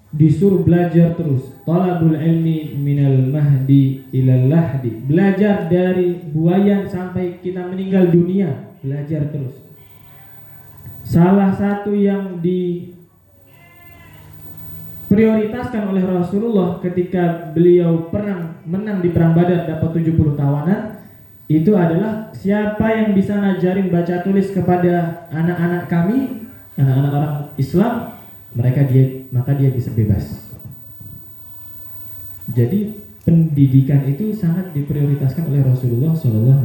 S2: Disuruh belajar terus. Talabul ilmi minal mahdi ilal lahdi. Belajar dari buayan sampai kita meninggal dunia, belajar terus. Salah satu yang diprioritaskan oleh Rasulullah ketika beliau menang di perang Badar, dapat 70 tawanan, itu adalah siapa yang bisa ngajarin baca tulis kepada anak-anak kami, anak-anak orang Islam, maka dia bisa bebas. Jadi pendidikan itu sangat diprioritaskan oleh Rasulullah SAW.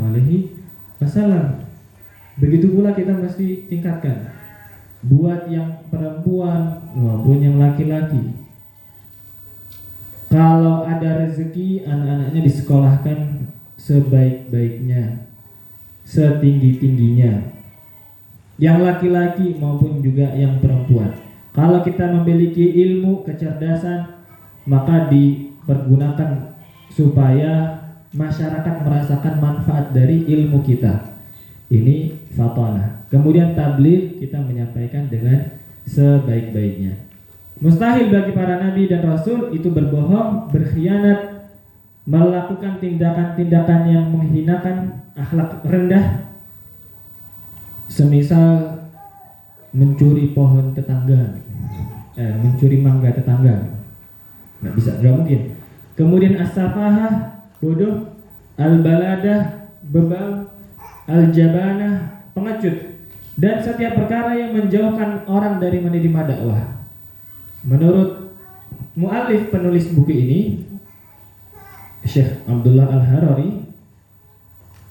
S2: Begitu pula kita mesti tingkatkan. buat yang perempuan maupun yang laki-laki. Kalau ada rezeki, anak-anaknya disekolahkan sebaik-baiknya, setinggi-tingginya, yang laki-laki maupun juga yang perempuan. Kalau kita memiliki ilmu, kecerdasan, maka dipergunakan supaya masyarakat merasakan manfaat dari ilmu kita. Ini fatanah. Kemudian tabligh, kita menyampaikan dengan sebaik-baiknya. Mustahil bagi para nabi dan rasul itu berbohong, berkhianat, melakukan tindakan-tindakan yang menghinakan akhlak rendah, semisal mencuri pohon tetangga, mencuri mangga tetangga. Nggak bisa, nggak mungkin. Kemudian as-safahah, bodoh, al-baladah, bebal, al-jabanah, pengecut, dan setiap perkara yang menjauhkan orang dari menerima dakwah. Menurut muallif penulis buku ini, Syekh Abdullah Al-Harari,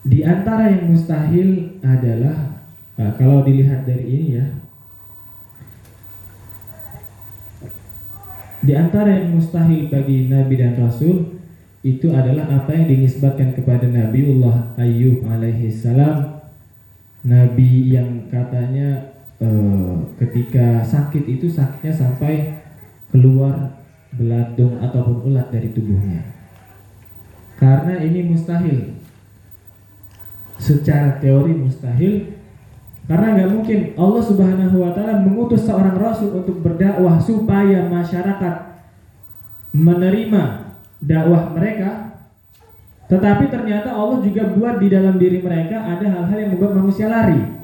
S2: di antara yang mustahil adalah, kalau dilihat dari ini ya, di antara yang mustahil bagi Nabi dan Rasul itu adalah apa yang dinisbatkan kepada Nabiullah Ayyub alaihi salam, Nabi yang katanya ketika sakit itu sakitnya sampai keluar belatung ataupun ulat dari tubuhnya. Karena ini mustahil, secara teori mustahil, karena nggak mungkin Allah Subhanahu wa Ta'ala mengutus seorang rasul untuk berdakwah supaya masyarakat menerima dakwah mereka, tetapi ternyata Allah juga buat di dalam diri mereka ada hal-hal yang membuat manusia lari.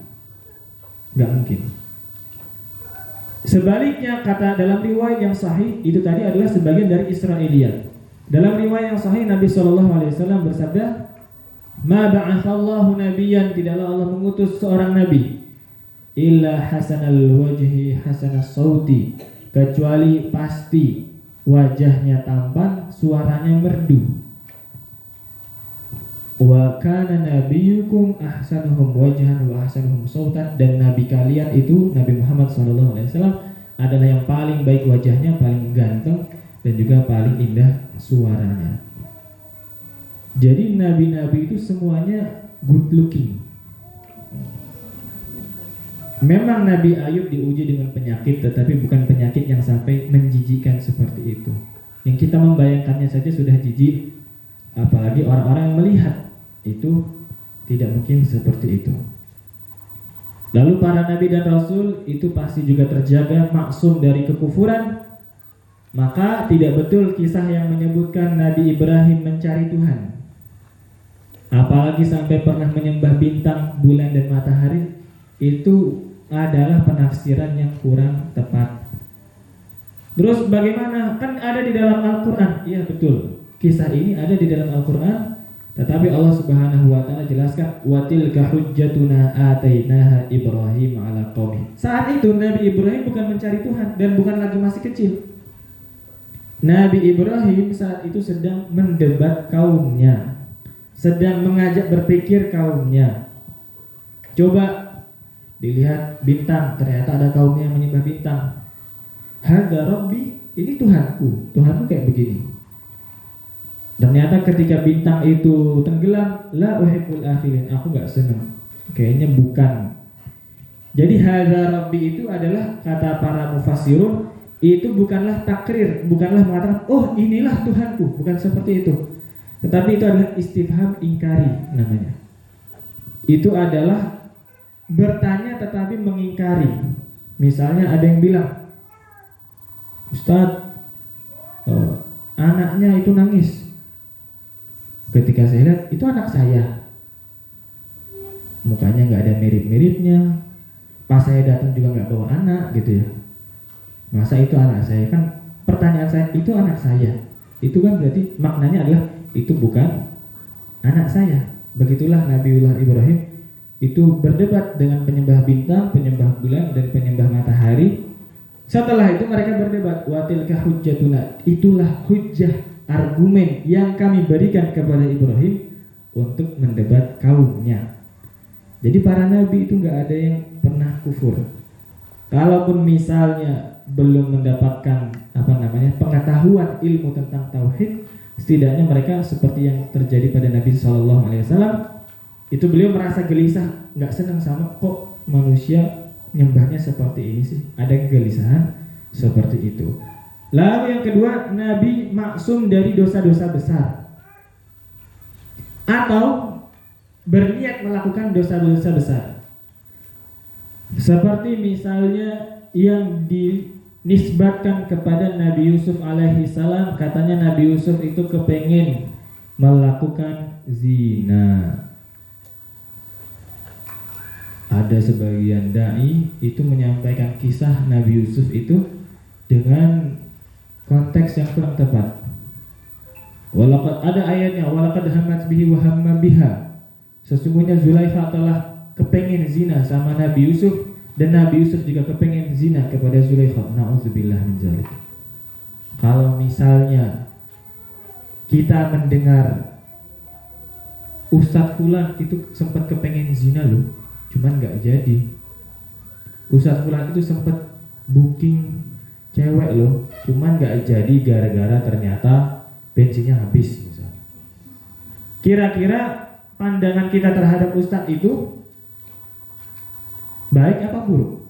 S2: Nggak mungkin. Sebaliknya, kata dalam riwayat yang sahih itu tadi adalah sebagian dari Israiliyat. Dalam riwayat yang sahih Nabi SAW bersabda, "Ma ba'atsallahu nabiyyan," tidaklah Allah mengutus seorang nabi, "illa hasanal wajhi hasanas sauti," kecuali pasti wajahnya tampan, suaranya merdu. "Wa kana nabiyyukum ahsanuhum wajhan wa ahsanuhum sautan," dan nabi kalian itu Nabi Muhammad SAW adalah yang paling baik wajahnya, paling ganteng, dan juga paling indah suaranya. Jadi nabi-nabi itu semuanya good looking. Memang Nabi Ayub diuji dengan penyakit, tetapi bukan penyakit yang sampai menjijikkan seperti itu. Yang kita membayangkannya saja sudah jijik, apalagi orang-orang yang melihat itu tidak mungkin seperti itu. Lalu para nabi dan rasul itu pasti juga terjaga maksum dari kekufuran. Maka tidak betul kisah yang menyebutkan Nabi Ibrahim mencari Tuhan, apalagi sampai pernah menyembah bintang, bulan, dan matahari. Itu adalah penafsiran yang kurang tepat. Terus bagaimana? Kan ada di dalam Al-Quran. Iya betul, kisah ini ada di dalam Al-Quran, tetapi Allah Subhanahu wa Ta'ala jelaskan, "Wa tilka hujjatuna atainaha Ibrahim ala qaumi." Saat itu Nabi Ibrahim bukan mencari Tuhan dan bukan lagi masih kecil. Nabi Ibrahim saat itu sedang mendebat kaumnya, sedang mengajak berpikir kaumnya. Coba dilihat bintang, ternyata ada kaumnya yang menyembah bintang. Hadza Rabbi, ini Tuhanku, Tuhanku kayak begini. Ternyata ketika bintang itu tenggelam, la uhibbul afilin, aku gak senang, kayaknya bukan. Jadi hadza Rabbi itu adalah, kata para mufassirun, itu bukanlah takrir, bukanlah mengatakan oh inilah Tuhanku, bukan seperti itu. Tetapi itu adalah istifham ingkari namanya. Itu adalah bertanya tetapi mengingkari. Misalnya ada yang bilang, "Ustadz, anaknya itu nangis." Ketika saya lihat, itu anak saya, mukanya nggak ada mirip-miripnya. Pas saya datang juga nggak bawa anak gitu ya. Masa itu anak saya? Kan pertanyaan saya, itu anak saya. Itu kan berarti maknanya adalah itu bukan anak saya. Begitulah Nabiullah Ibrahim itu berdebat dengan penyembah bintang, penyembah bulan, dan penyembah matahari. Setelah itu mereka berdebat, "Wa tilka hujjatuna," itulah hujjah, argumen yang kami berikan kepada Ibrahim untuk mendebat kaumnya. Jadi para nabi itu nggak ada yang pernah kufur. Kalaupun misalnya belum mendapatkan pengetahuan ilmu tentang tauhid, setidaknya mereka seperti yang terjadi pada Nabi Shallallahu Alaihi Wasallam, itu beliau merasa gelisah, nggak senang sama kok manusia nyembahnya seperti ini sih, ada kegelisahan seperti itu. Lalu yang kedua, Nabi maksum dari dosa-dosa besar atau berniat melakukan dosa-dosa besar. Seperti misalnya yang dinisbatkan kepada Nabi Yusuf alaihi salam, katanya Nabi Yusuf itu kepengen melakukan zina. Ada sebagian dai itu menyampaikan kisah Nabi Yusuf itu dengan konteks yang kurang tepat. Walaqad, ada ayatnya, walaqad hammat bihi wa hamma biha. Sesungguhnya Zulaikha telah kepengen zina sama Nabi Yusuf, dan Nabi Yusuf juga kepengen zina kepada Zulaikha. Na'udzubillah min dzalik. Kalau misalnya kita mendengar Ustadz Fulan itu sempat kepengen zina loh, cuman nggak jadi. Ustadz Fulan itu sempat booking cewek loh, cuman nggak jadi gara-gara ternyata bensinnya habis misalnya. Kira-kira pandangan kita terhadap Ustadz itu baik apa buruk?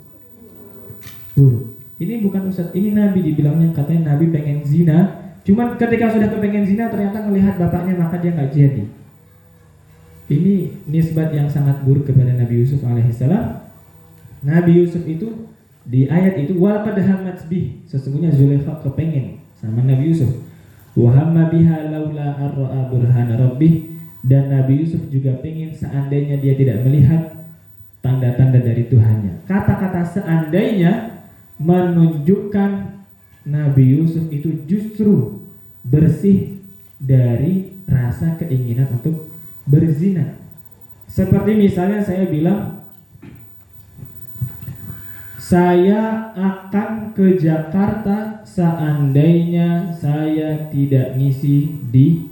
S2: Buruk. Ini bukan Ustadz, ini Nabi dibilangnya, katanya Nabi pengen zina, cuman ketika sudah kepengen zina ternyata melihat bapaknya, maka dia nggak jadi. Ini nisbat yang sangat buruk kepada Nabi Yusuf alaihissalam. Nabi Yusuf itu di ayat itu walaqad hammat bih, sesungguhnya Zulaikha kepengen sama Nabi Yusuf. Wa hamma biha laula arra'a burhana rabbih, dan Nabi Yusuf juga pengen seandainya dia tidak melihat tanda-tanda dari Tuhannya. Kata-kata seandainya menunjukkan Nabi Yusuf itu justru bersih dari rasa keinginan untuk berzina. Seperti misalnya saya bilang, saya akan ke Jakarta seandainya saya tidak ngisi di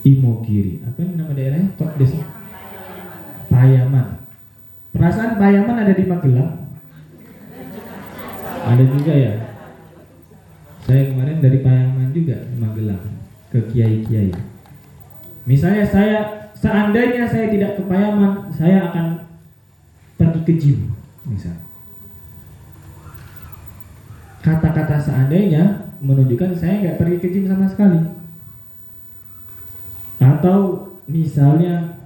S2: Imogiri. Apa nama daerahnya? Kok desa? Payaman. Perasaan Payaman ada di Magelang? Ada juga ya. Saya kemarin dari Payaman juga di Magelang ke kiai-kiai. Misalnya seandainya saya tidak ke Payaman, saya akan pergi ke gym, misalnya. Kata-kata seandainya menunjukkan saya nggak pergi ke gym sama sekali. Atau misalnya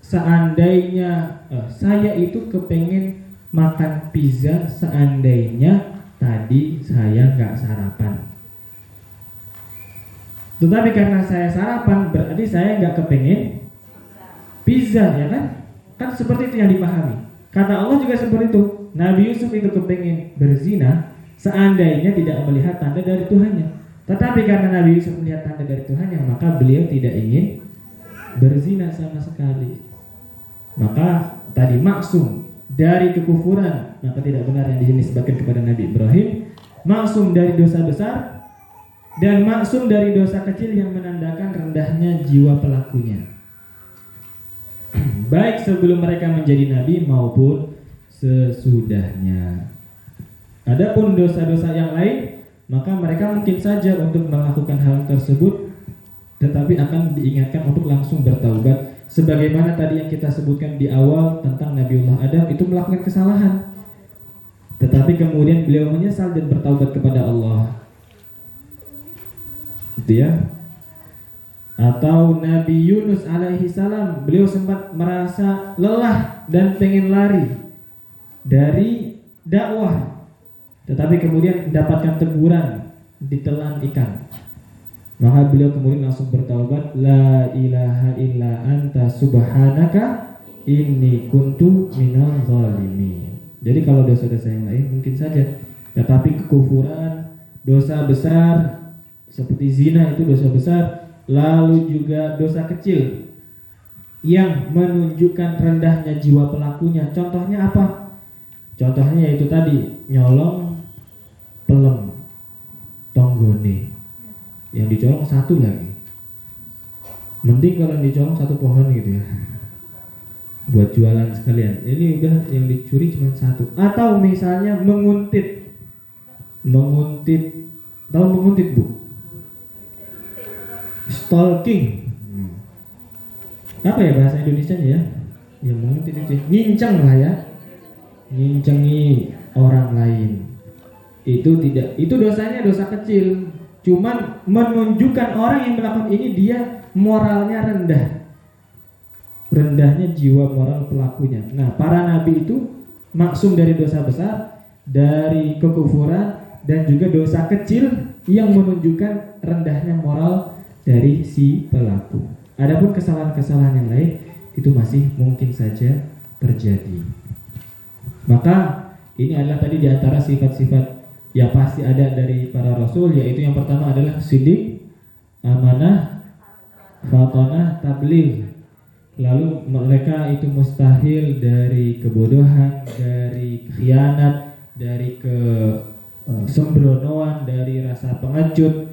S2: seandainya saya itu kepengen makan pizza seandainya tadi saya nggak sarapan. Tetapi karena saya sarapan berarti saya nggak kepengen pizza, ya kan? Kan seperti itu yang dipahami. Kata Allah juga seperti itu. Nabi Yusuf itu kepengen berzina seandainya tidak melihat tanda dari Tuhannya. Tetapi karena Nabi Yusuf melihat tanda dari Tuhannya, maka beliau tidak ingin berzina sama sekali. Maka tadi maksum dari kekufuran, maka tidak benar yang dinisbatkan kepada Nabi Ibrahim. Maksum dari dosa besar dan maksum dari dosa kecil yang menandakan rendahnya jiwa pelakunya, baik sebelum mereka menjadi nabi maupun sesudahnya. Adapun dosa-dosa yang lain, maka mereka mungkin saja untuk melakukan hal tersebut, tetapi akan diingatkan untuk langsung bertaubat. Sebagaimana tadi yang kita sebutkan di awal tentang Nabiullah Adam itu melakukan kesalahan, tetapi kemudian beliau menyesal dan bertaubat kepada Allah. Itu ya. Atau Nabi Yunus alaihi salam, beliau sempat merasa lelah dan pengen lari dari dakwah, tetapi kemudian mendapatkan teguran ditelan ikan. Maka beliau kemudian langsung bertaubat, la ilaha illa anta subhanaka inni kuntu minal zalimin. Jadi kalau dosa-dosa yang lain mungkin saja, tetapi kekufuran, dosa besar seperti zina itu dosa besar, lalu juga dosa kecil yang menunjukkan rendahnya jiwa pelakunya. Contohnya apa? Contohnya yaitu tadi nyolong pelem tonggone, yang dicolong satu lagi. Mending kalau yang dicolong satu pohon gitu ya. buat jualan sekalian. Ini udah yang dicuri cuma satu. Atau misalnya menguntit. Tahu menguntit, Bu? Stalking. Apa ya bahasa Indonesianya ya? Ya menguntit itu nginceng lah ya. Ngincengi orang lain. Itu dosanya dosa kecil. Cuman menunjukkan orang yang melakukan ini dia moralnya rendah. Rendahnya jiwa moral pelakunya. Nah, para nabi itu maksum dari dosa besar, dari kekufuran, dan juga dosa kecil yang menunjukkan rendahnya moral dari si pelaku. Adapun kesalahan-kesalahan yang lain itu masih mungkin saja terjadi. Maka ini adalah tadi di antara sifat-sifat yang pasti ada dari para rasul, yaitu yang pertama adalah sidik, amanah, fatonah, tabligh. Lalu mereka itu mustahil dari kebodohan, dari khianat, dari kesembronoan, dari rasa pengecut,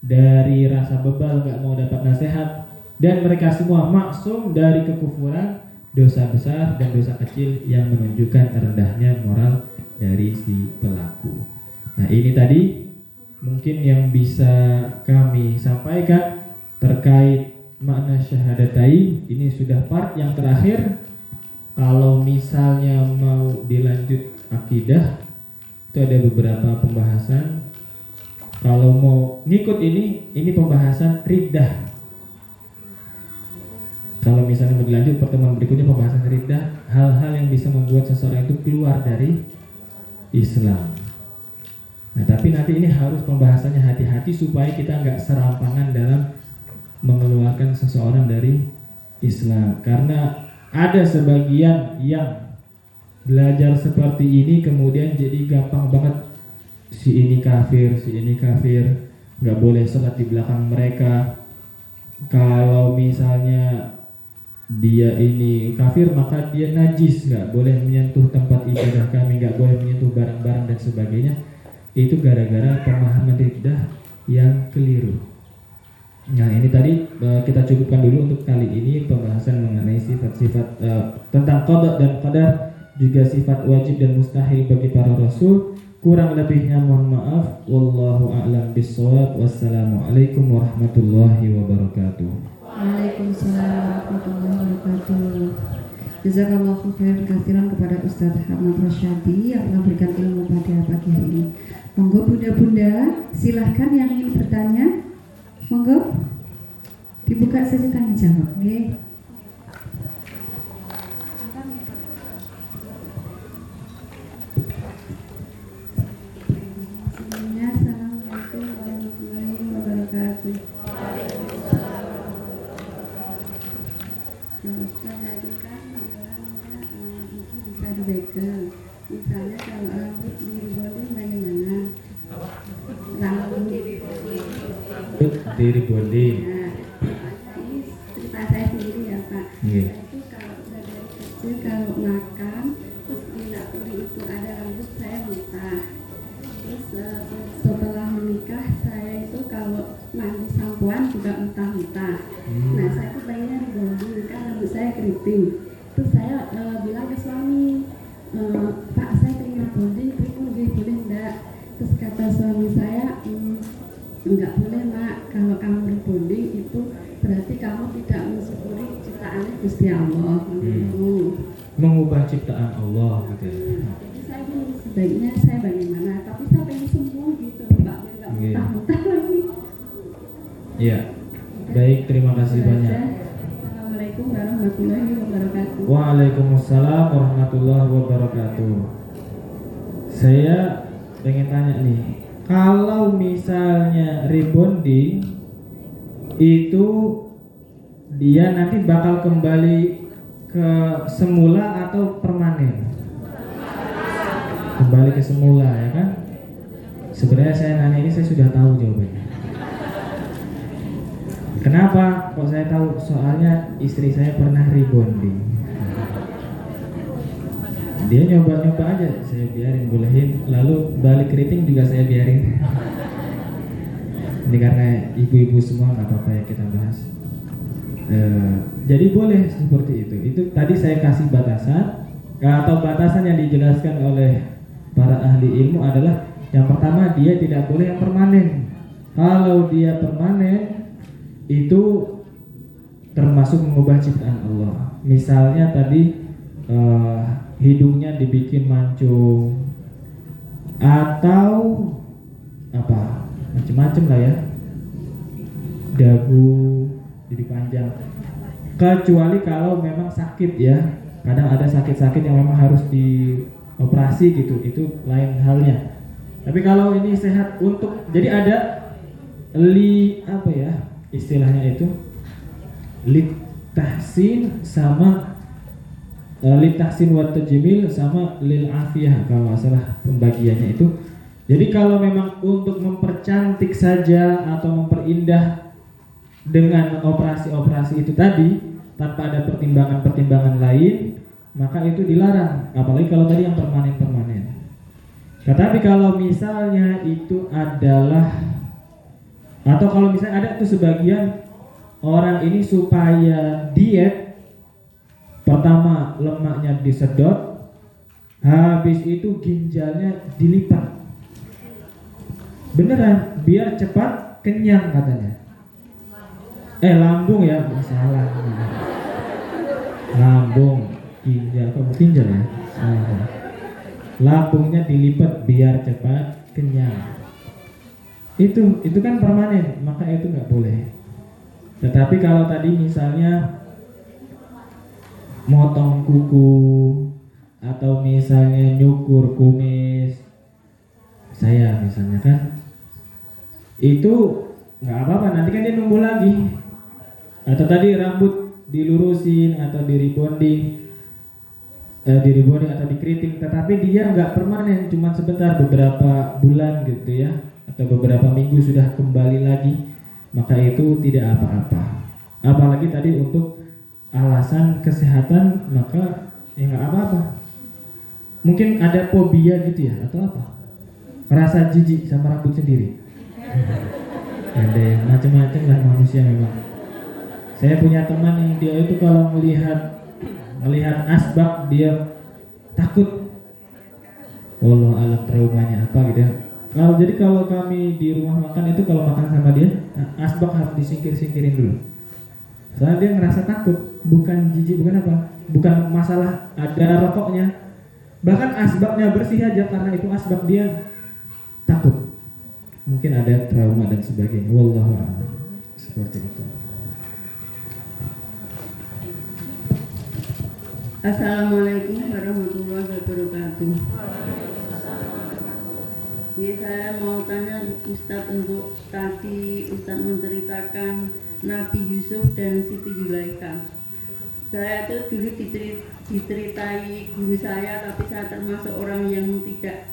S2: dari rasa bebal gak mau dapat nasihat. Dan mereka semua maksum dari kekufuran, dosa besar dan dosa kecil yang menunjukkan rendahnya moral dari si pelaku. Nah, ini tadi mungkin yang bisa kami sampaikan terkait makna syahadatain. Ini sudah part yang terakhir. Kalau misalnya mau dilanjut akidah, itu ada beberapa pembahasan. Kalau mau ngikut ini pembahasan riddah. Kalau misalnya mau dilanjut pertemuan berikutnya pembahasan riddah, hal-hal yang bisa membuat seseorang itu keluar dari Islam. Nah, tapi nanti ini harus pembahasannya hati-hati supaya kita nggak serampangan dalam mengeluarkan seseorang dari Islam. Karena ada sebagian yang belajar seperti ini kemudian jadi gampang banget si ini kafir, nggak boleh sholat di belakang mereka. Kalau misalnya dia ini kafir maka dia najis, nggak boleh menyentuh tempat ibadah kami, nggak boleh menyentuh barang-barang dan sebagainya. Itu gara-gara pemahaman riddah yang keliru. Nah, ini tadi kita cukupkan dulu untuk kali ini pembahasan mengenai sifat-sifat tentang qada dan qadar, juga sifat wajib dan mustahil bagi para rasul. Kurang lebihnya mohon maaf. Wallahu a'lam bishawab. Wassalamualaikum warahmatullahi wabarakatuh.
S4: Waalaikumsalam warahmatullahi wabarakatuh. Jazakallahu khairan katsiran kepada Ustadz Ahmad Rosyadi yang telah berikan ilmu pada pagi hari ini. Monggo bunda-bunda, silahkan yang ingin bertanya, monggo dibuka sesi tanya jawab. Okay. Assalamualaikum warahmatullahi wabarakatuh. Ustaz tadi kan bilangnya itu bisa dibekel. Misalnya kalau rambut diribonding bagaimana? Rambut
S2: diribonding.
S4: Nah, ini cerita saya sendiri ya Pak.
S2: Yeah.
S4: Saya itu kalau dari kecil kalau makan terus di napoli itu ada rambut saya muntah. Terus setelah menikah saya itu kalau mandi sampoan juga muntah-muntah. Nah saya itu pengennya diribonding kan rambut saya keriting. Terus saya bilang ke suami, Pak saya pengen bonding, boleh enggak? Terus kata suami saya, enggak boleh Mak, kalau kamu rebonding itu berarti kamu tidak mensyukuri ciptaan Gusti Allah.
S2: Mengubah ciptaan Allah gitu.
S4: Jadi saya bingung sebaiknya saya bagaimana, tapi saya pengen sembuh gitu Mbak, biar enggak muntah-muntah lagi. Iya.
S2: Baik, terima kasih banyak.
S4: Assalamualaikum warahmatullahi wabarakatuh.
S2: Waalaikumsalam warahmatullahi wabarakatuh. Saya pengen tanya nih, kalau misalnya rebonding itu dia nanti bakal kembali ke semula atau permanen? Kembali ke semula ya kan? Sebenarnya saya nanya ini saya sudah tahu jawabannya. Kenapa kok saya tahu? Soalnya istri saya pernah rebonding. Dia nyoba-nyoba aja, saya biarin, bolehin. Lalu balik keriting juga saya biarin. Ini karena ibu-ibu semua nggak apa-apa ya kita bahas. Jadi boleh seperti itu. Itu tadi saya kasih batasan, atau batasan yang dijelaskan oleh para ahli ilmu adalah yang pertama, dia tidak boleh yang permanen. Kalau dia permanen itu termasuk mengubah ciptaan Allah. Misalnya tadi hidungnya dibikin mancung atau apa macam-macam lah ya, dagu jadi panjang, kecuali kalau memang sakit ya. Kadang ada sakit-sakit yang memang harus dioperasi gitu, itu lain halnya. Tapi kalau ini sehat untuk, jadi ada apa ya istilahnya itu, tahsin sama tahsin wa tajmil sama lil afiyah kalau masalah pembagiannya itu. Jadi kalau memang untuk mempercantik saja atau memperindah dengan operasi-operasi itu tadi tanpa ada pertimbangan-pertimbangan lain, maka itu dilarang, apalagi kalau tadi yang permanen-permanen. Tetapi kalau misalnya itu adalah, atau kalau misalnya ada tuh sebagian orang ini supaya diet, pertama lemaknya disedot, habis itu ginjalnya dilipat, beneran biar cepat kenyang katanya. Lambung ya, salah. Lambung, ginjal, kok ginjal ya? Lambungnya dilipat biar cepat kenyang. Itu kan permanen, maka itu nggak boleh. Tetapi kalau tadi misalnya motong kuku atau misalnya nyukur kumis, saya misalnya kan, itu nggak apa-apa, nanti kan dia numbuh lagi. Atau tadi rambut dilurusin atau di rebonding atau dikeriting, tetapi dia nggak permanen, cuma sebentar, beberapa bulan gitu ya, atau beberapa minggu sudah kembali lagi, maka itu tidak apa-apa. Apalagi tadi untuk alasan kesehatan, maka ya nggak apa-apa. Mungkin ada fobia gitu ya, atau apa, rasa jijik sama rambut sendiri. Ada yang macam-macam lah manusia memang. Saya punya teman yang dia itu kalau melihat asbak dia takut. Wallah alam traumanya apa gitu ya. Jadi kalau kami di rumah makan itu kalau makan sama dia, asbak harus disingkir-singkirin dulu. Soalnya dia ngerasa takut, bukan jijik, bukan apa, bukan masalah ada rokoknya. Bahkan asbaknya bersih aja, karena itu asbak dia takut. Mungkin ada trauma dan sebagainya. Wallahu a'lam. Seperti itu.
S5: Assalamualaikum warahmatullahi wabarakatuh. Ya, saya mau tanya Ustadz, untuk tadi Ustadz menceritakan Nabi Yusuf dan Siti Zulaikha. Saya itu dulu diceritai guru saya, tapi saya termasuk orang yang tidak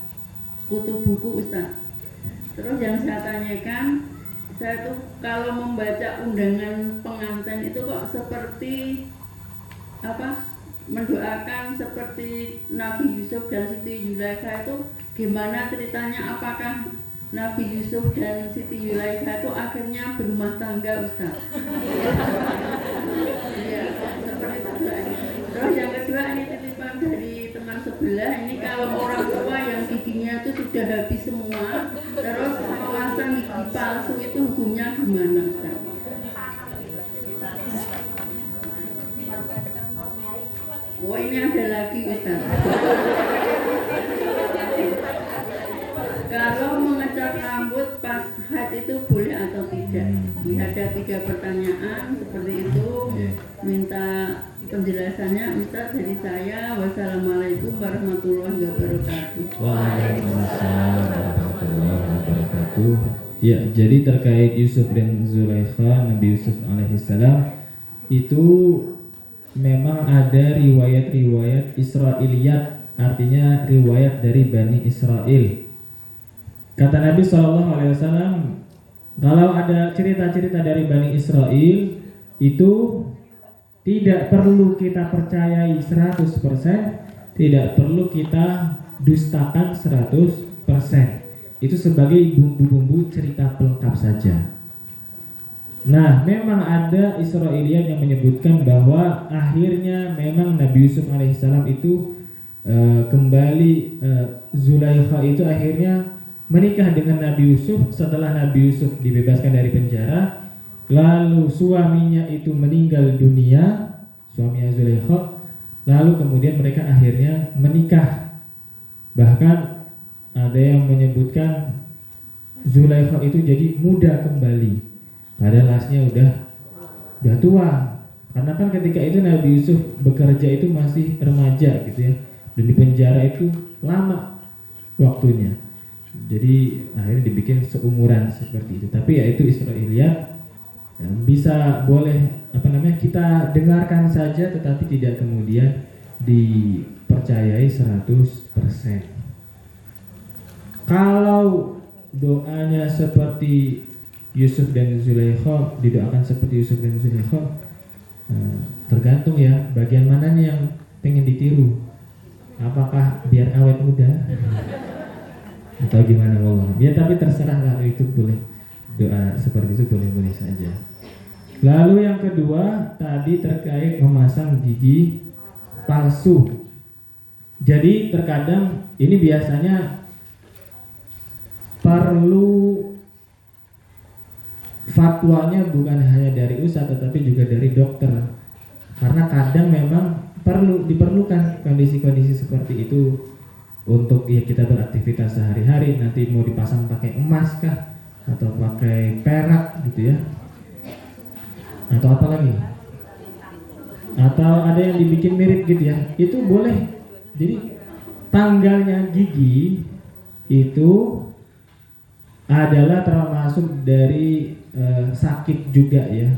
S5: kutu buku Ustadz. Terus yang saya tanyakan, saya tuh kalau membaca undangan pengantin itu kok seperti apa? Mendoakan seperti Nabi Yusuf dan Siti Zulaikha itu gimana ceritanya? Apakah Nabi Yusuf dan Siti Zulaikha itu akhirnya berumah tangga, Ustaz? Iya, seperti itu. Terus yang kedua, ini titipan dari teman sebelah. Ini kalau orang tua yang giginya itu sudah habis semua, terus memasang gigi palsu, itu hukumnya gimana, Ustaz? Oh, ini ada lagi, Ustaz. Kalau mengecat rambut pas haid itu boleh atau tidak? Ada 3 pertanyaan seperti itu. Minta penjelasannya, Ustaz, dari saya. Wassalamualaikum warahmatullahi wabarakatuh.
S2: Waalaikumsalam warahmatullahi wabarakatuh. Ya, jadi terkait Yusuf dan Zulaikha, Nabi Yusuf alaihissalam itu memang ada riwayat-riwayat Israiliyat, artinya riwayat dari Bani Israel. Kata Nabi SAW, kalau ada cerita-cerita dari Bani Israel itu tidak perlu kita percayai 100%, tidak perlu kita dustakan 100%. Itu sebagai bumbu-bumbu cerita pelengkap saja. Nah, memang ada Israiliyat yang menyebutkan bahwa akhirnya memang Nabi Yusuf alaihissalam itu kembali, Zulaikha itu akhirnya menikah dengan Nabi Yusuf setelah Nabi Yusuf dibebaskan dari penjara. Lalu suaminya itu meninggal dunia, suaminya Zulaikha. Lalu kemudian mereka akhirnya menikah. Bahkan ada yang menyebutkan Zulaikha itu jadi muda kembali. Padahal aslinya udah tua. Karena kan ketika itu Nabi Yusuf bekerja itu masih remaja gitu ya. Dan di penjara itu lama waktunya. Jadi akhirnya dibikin seumuran seperti itu. Tapi ya itu Israiliyat, ya, bisa boleh kita dengarkan saja, tetapi tidak kemudian dipercayai 100%. Kalau doanya seperti Yusuf dan Zulaikha, didoakan seperti Yusuf dan Zulaikha, tergantung ya bagian mananya yang pengen ditiru. Apakah biar awet muda atau gimana, wallah. Ya tapi terserah, kalau itu boleh, doa seperti itu boleh-boleh saja. Lalu yang kedua tadi terkait memasang gigi palsu. Jadi terkadang ini biasanya perlu fatwanya bukan hanya dari ustadz tetapi juga dari dokter, karena kadang memang diperlukan kondisi-kondisi seperti itu untuk ya kita beraktivitas sehari-hari. Nanti mau dipasang pakai emas kah atau pakai perak gitu ya, atau apa lagi, atau ada yang dibikin mirip gitu ya, itu boleh. Jadi tanggalnya gigi itu adalah termasuk dari sakit juga ya.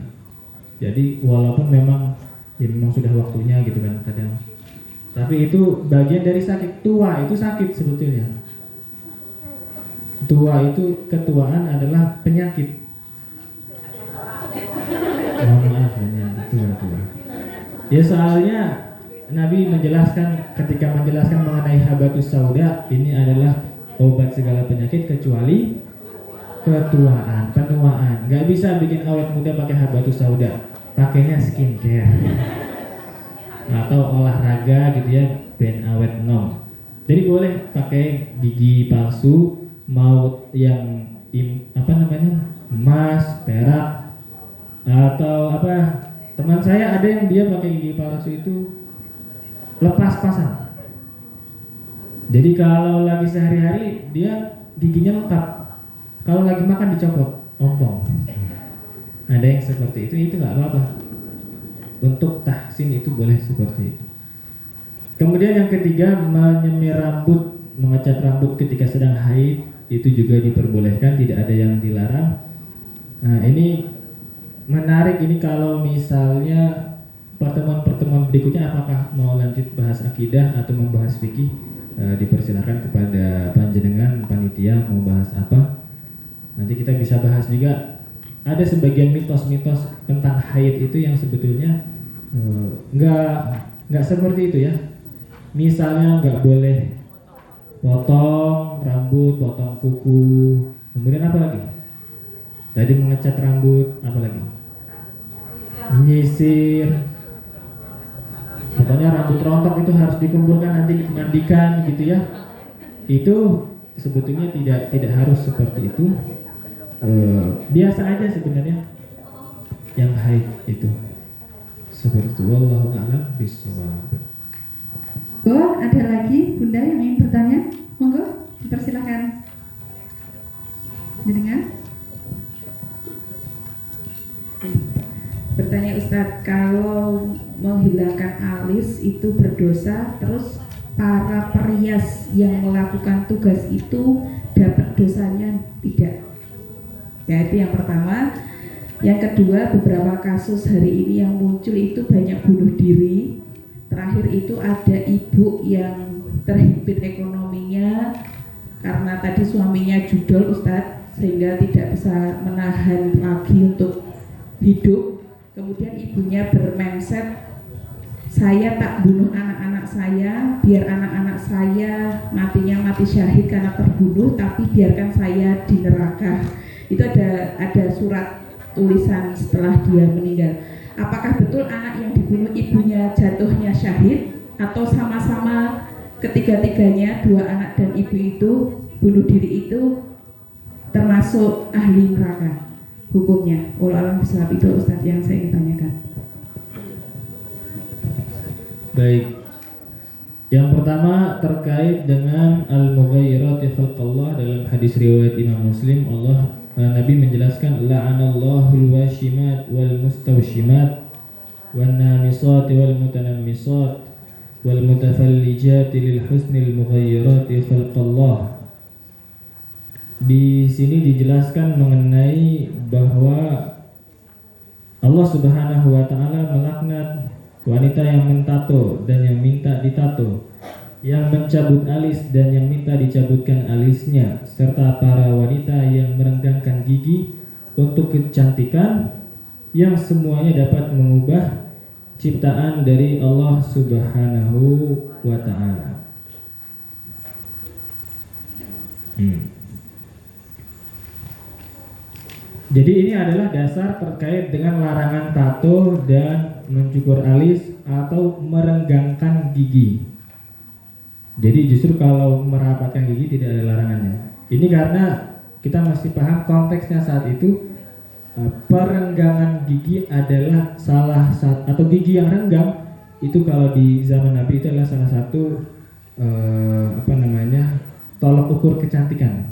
S2: Jadi walaupun memang sudah waktunya gitu kan kadang, tapi itu bagian dari sakit. Tua itu sakit sebetulnya. Tua itu, ketuaan adalah penyakit. Maaf tua. Ya soalnya Nabi menjelaskan, ketika menjelaskan mengenai habatus sauda, ini adalah obat segala penyakit kecuali ketuaan, penuaan. Gak bisa bikin awet muda pakai habatus sauda, pakainya skincare atau olahraga gitu ya, ben awet nom. Jadi boleh pakai gigi palsu, mau yang emas, perak, atau apa. Teman saya ada yang dia pakai gigi palsu itu lepas pasang. Jadi kalau lagi sehari-hari dia giginya lengkap, kalau lagi makan dicopot, ompong. Ada yang seperti itu nggak apa-apa. Untuk tahsin itu boleh seperti itu. Kemudian yang ketiga, menyemir rambut, mengecat rambut ketika sedang haid, itu juga diperbolehkan, tidak ada yang dilarang. Nah ini menarik, ini kalau misalnya pertemuan-pertemuan berikutnya apakah mau lanjut bahas akidah atau membahas fikih, dipersilakan kepada panjenengan panitia mau bahas apa. Nanti kita bisa bahas juga. Ada sebagian mitos-mitos tentang haid itu yang sebetulnya nggak seperti itu ya. Misalnya nggak boleh potong rambut, potong kuku. Kemudian apa lagi? Tadi mengecat rambut, apa lagi? Menyisir. Pokoknya rambut rontok itu harus dikumpulkan, nanti dimandikan gitu ya. Itu sebetulnya tidak harus seperti itu. Biasa aja sebenarnya yang haid itu seperti itu. Wallahu a'lam bishawab.
S6: Ada lagi Bunda yang ingin bertanya? Monggo, dipersilakan. Dengar? Bertanya Ustadz, kalau menghilangkan alis itu berdosa, terus para perias yang melakukan tugas itu dapat dosanya tidak? Ya, itu yang pertama. Yang kedua, beberapa kasus hari ini yang muncul itu banyak bunuh diri. Terakhir itu ada ibu yang terhimpit ekonominya karena tadi suaminya judol Ustadz, sehingga tidak bisa menahan lagi untuk hidup. Kemudian ibunya bermindset, saya tak bunuh anak-anak saya, biar anak-anak saya matinya mati syahid karena terbunuh, tapi biarkan saya di neraka. Itu ada surat tulisan setelah dia meninggal. Apakah betul anak yang dibunuh ibunya jatuhnya syahid atau sama-sama ketiga-tiganya, dua anak dan ibu itu bunuh diri itu termasuk ahli neraka hukumnya? Wallahu a'lam bishawab. Itu Ustadz yang saya ingin tanyakan.
S2: Baik. Yang pertama terkait dengan al-mughayyirati khalqallah. Dalam hadis riwayat Imam Muslim, Nabi menjelaskan la'anallahul washimat wal mustawshimat wan namisat wal mutanammisat wal mutafallijati lil husnil mughayyirati khalqallah. Di sini dijelaskan mengenai bahwa Allah Subhanahu wa taala melaknat wanita yang mentato dan yang minta ditato, yang mencabut alis dan yang minta dicabutkan alisnya, serta para wanita yang merenggangkan gigi untuk kecantikan, yang semuanya dapat mengubah ciptaan dari Allah Subhanahu wa ta'ala. Jadi ini adalah dasar terkait dengan larangan tato dan mencukur alis atau merenggangkan gigi. Jadi justru kalau merapatkan gigi tidak ada larangannya. Ini karena kita masih paham konteksnya saat itu. Perenggangan gigi adalah salah satu, atau gigi yang renggang itu kalau di zaman Nabi itu adalah salah satu tolak ukur kecantikan,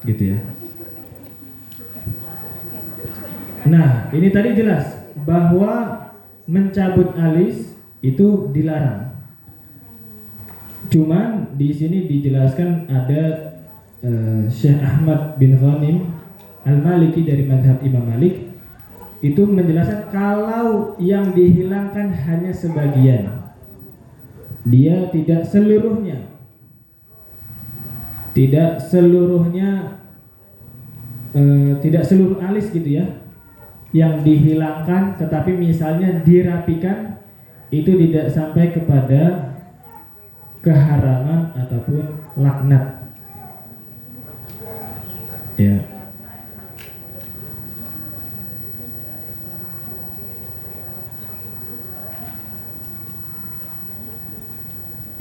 S2: gitu ya. Nah, ini tadi jelas bahwa mencabut alis itu dilarang. Cuman di sini dijelaskan ada Syekh Ahmad bin Ghanim Al-Maliki dari mazhab Imam Malik itu menjelaskan kalau yang dihilangkan hanya sebagian, dia tidak seluruhnya, tidak seluruh alis gitu ya yang dihilangkan, tetapi misalnya dirapikan, itu tidak sampai kepada keharaman ataupun laknat ya.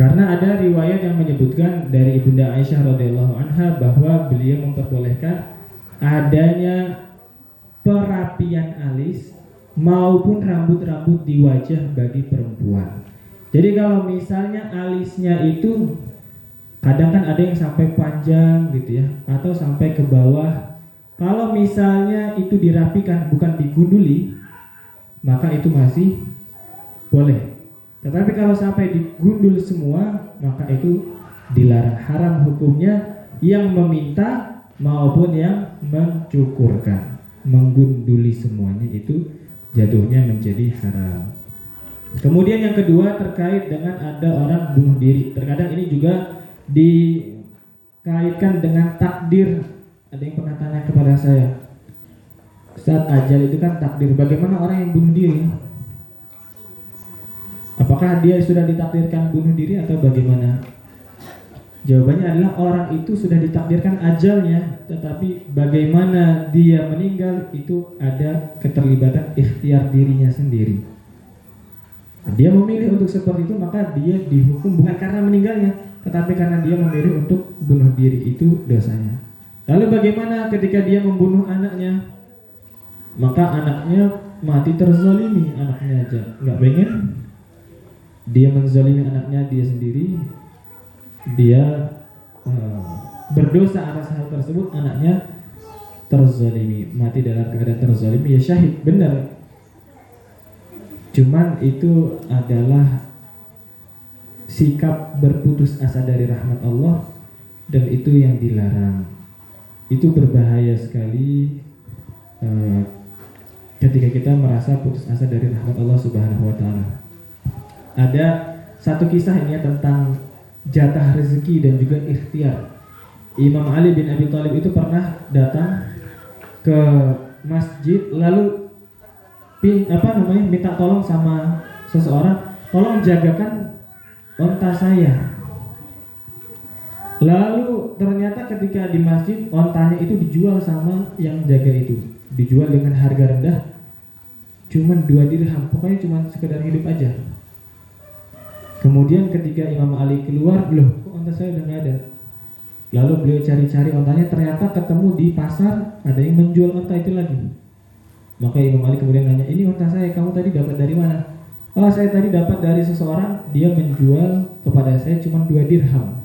S2: Karena ada riwayat yang menyebutkan dari Ibunda Aisyah radhiyallahu anha bahwa beliau memperbolehkan adanya perapian alis maupun rambut-rambut di wajah bagi perempuan. Jadi kalau misalnya alisnya itu kadang kan ada yang sampai panjang gitu ya, atau sampai ke bawah. Kalau misalnya itu dirapikan bukan digunduli, maka itu masih boleh. Tetapi kalau sampai digundul semua, maka itu dilarang, haram hukumnya yang meminta maupun yang mencukurkan. Menggunduli semuanya itu jatuhnya menjadi haram. Kemudian yang kedua terkait dengan ada orang bunuh diri. Terkadang ini juga dikaitkan dengan takdir. Ada yang pernah tanya kepada saya, saat ajal itu kan takdir, bagaimana orang yang bunuh diri? Apakah dia sudah ditakdirkan bunuh diri atau bagaimana? Jawabannya adalah orang itu sudah ditakdirkan ajalnya, tetapi bagaimana dia meninggal itu ada keterlibatan ikhtiar dirinya sendiri. Dia memilih untuk seperti itu, maka dia dihukum bukan karena meninggalnya, tetapi karena dia memilih untuk bunuh diri, itu dosanya. Lalu bagaimana ketika dia membunuh anaknya? Maka anaknya mati terzalimi, anaknya aja nggak pengen. Dia menzalimi anaknya dia sendiri, dia berdosa atas hal tersebut, anaknya terzalimi, mati dalam keadaan terzalimi, ya syahid, benar. Cuman itu adalah sikap berputus asa dari rahmat Allah, dan itu yang dilarang. Itu berbahaya sekali ketika kita merasa putus asa dari rahmat Allah Subhanahu wa ta'ala. Ada satu kisah ini ya, tentang jatah rezeki dan juga ikhtiar. Imam Ali bin Abi Thalib itu pernah datang ke masjid, lalu minta tolong sama seseorang, tolong jagakan onta saya. Lalu ternyata ketika di masjid, ontanya itu dijual sama yang jaga itu. dijual dengan harga rendah, cuman 2 dirham, pokoknya cuma sekedar hidup aja. Kemudian ketika Imam Ali keluar, loh kok onta saya udah nggak ada. Lalu beliau cari-cari ontanya, ternyata ketemu di pasar ada yang menjual onta itu lagi. Maka Imam Ali kemudian nanya, ini onta saya, kamu tadi dapat dari mana? Oh, saya tadi dapat dari seseorang, dia menjual kepada saya cuma 2 dirham.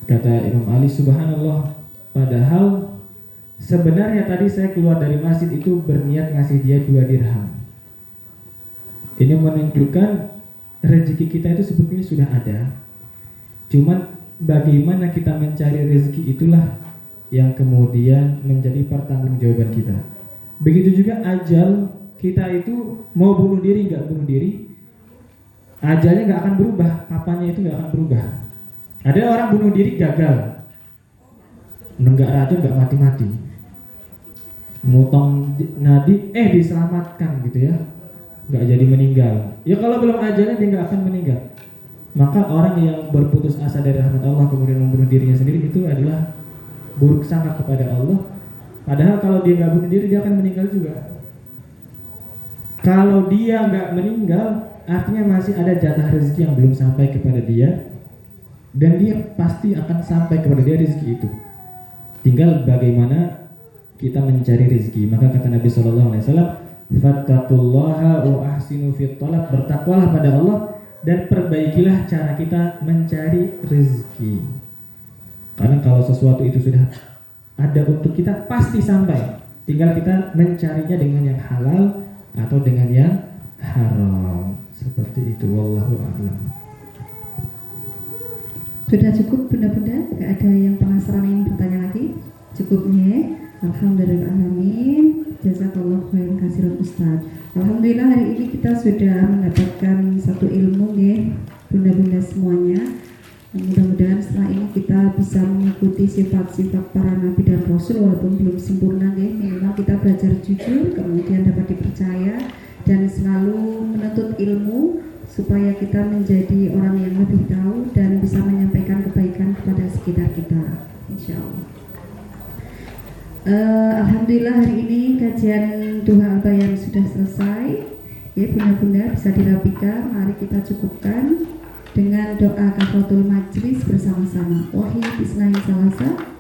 S2: Kata Imam Ali, subhanallah, padahal sebenarnya tadi saya keluar dari masjid itu berniat ngasih dia 2 dirham. Ini menunjukkan rezeki kita itu sebetulnya sudah ada. Cuman bagaimana kita mencari rezeki itulah yang kemudian menjadi pertanggungjawaban kita. Begitu juga ajal kita itu mau bunuh diri nggak bunuh diri, ajalnya nggak akan berubah, kapannya itu nggak akan berubah. Ada orang bunuh diri gagal, nenggak racun nggak mati-mati, motong nadi diselamatkan gitu ya, nggak jadi meninggal. Ya kalau belum ajalnya dia nggak akan meninggal. Maka orang yang berputus asa dari rahmat Allah kemudian membunuh dirinya sendiri itu adalah buruk sangka kepada Allah. Padahal kalau dia nggak bunuh diri dia akan meninggal juga. Kalau dia nggak meninggal, artinya masih ada jatah rezeki yang belum sampai kepada dia, dan dia pasti akan sampai kepada dia rezeki itu. Tinggal bagaimana kita mencari rezeki. Maka kata Nabi SAW, fattaqullaha wa ahsinu fit talab, bertakwalah pada Allah dan perbaikilah cara kita mencari rezeki. Karena kalau sesuatu itu sudah ada untuk kita, pasti sampai. Tinggal kita mencarinya dengan yang halal atau dengan yang haram. Seperti itu, wallahu a'lam.
S6: Sudah cukup bunda-bunda? Gak ada yang penasaran ingin bertanya lagi? Cukupnya. Alhamdulillahirrahmanirrahim. Jazakallahu khairan katsiran Ustaz. Alhamdulillah hari ini kita sudah mendapatkan satu ilmu ya bunda-bunda semuanya. Mudah-mudahan setelah ini kita bisa mengikuti sifat-sifat para nabi dan rasul walaupun belum sempurna ya. Minimal kita belajar jujur, kemudian dapat dipercaya dan selalu menuntut ilmu supaya kita menjadi orang yang lebih tahu dan bisa menyampaikan kebaikan kepada sekitar kita, insya Allah. Alhamdulillah hari ini kajian Duha Al-Bayan sudah selesai ya bunda-bunda, bisa dirapikan. Mari kita cukupkan dengan doa kafaratul majlis bersama-sama. Wahai bismillahirrahmanirrahim.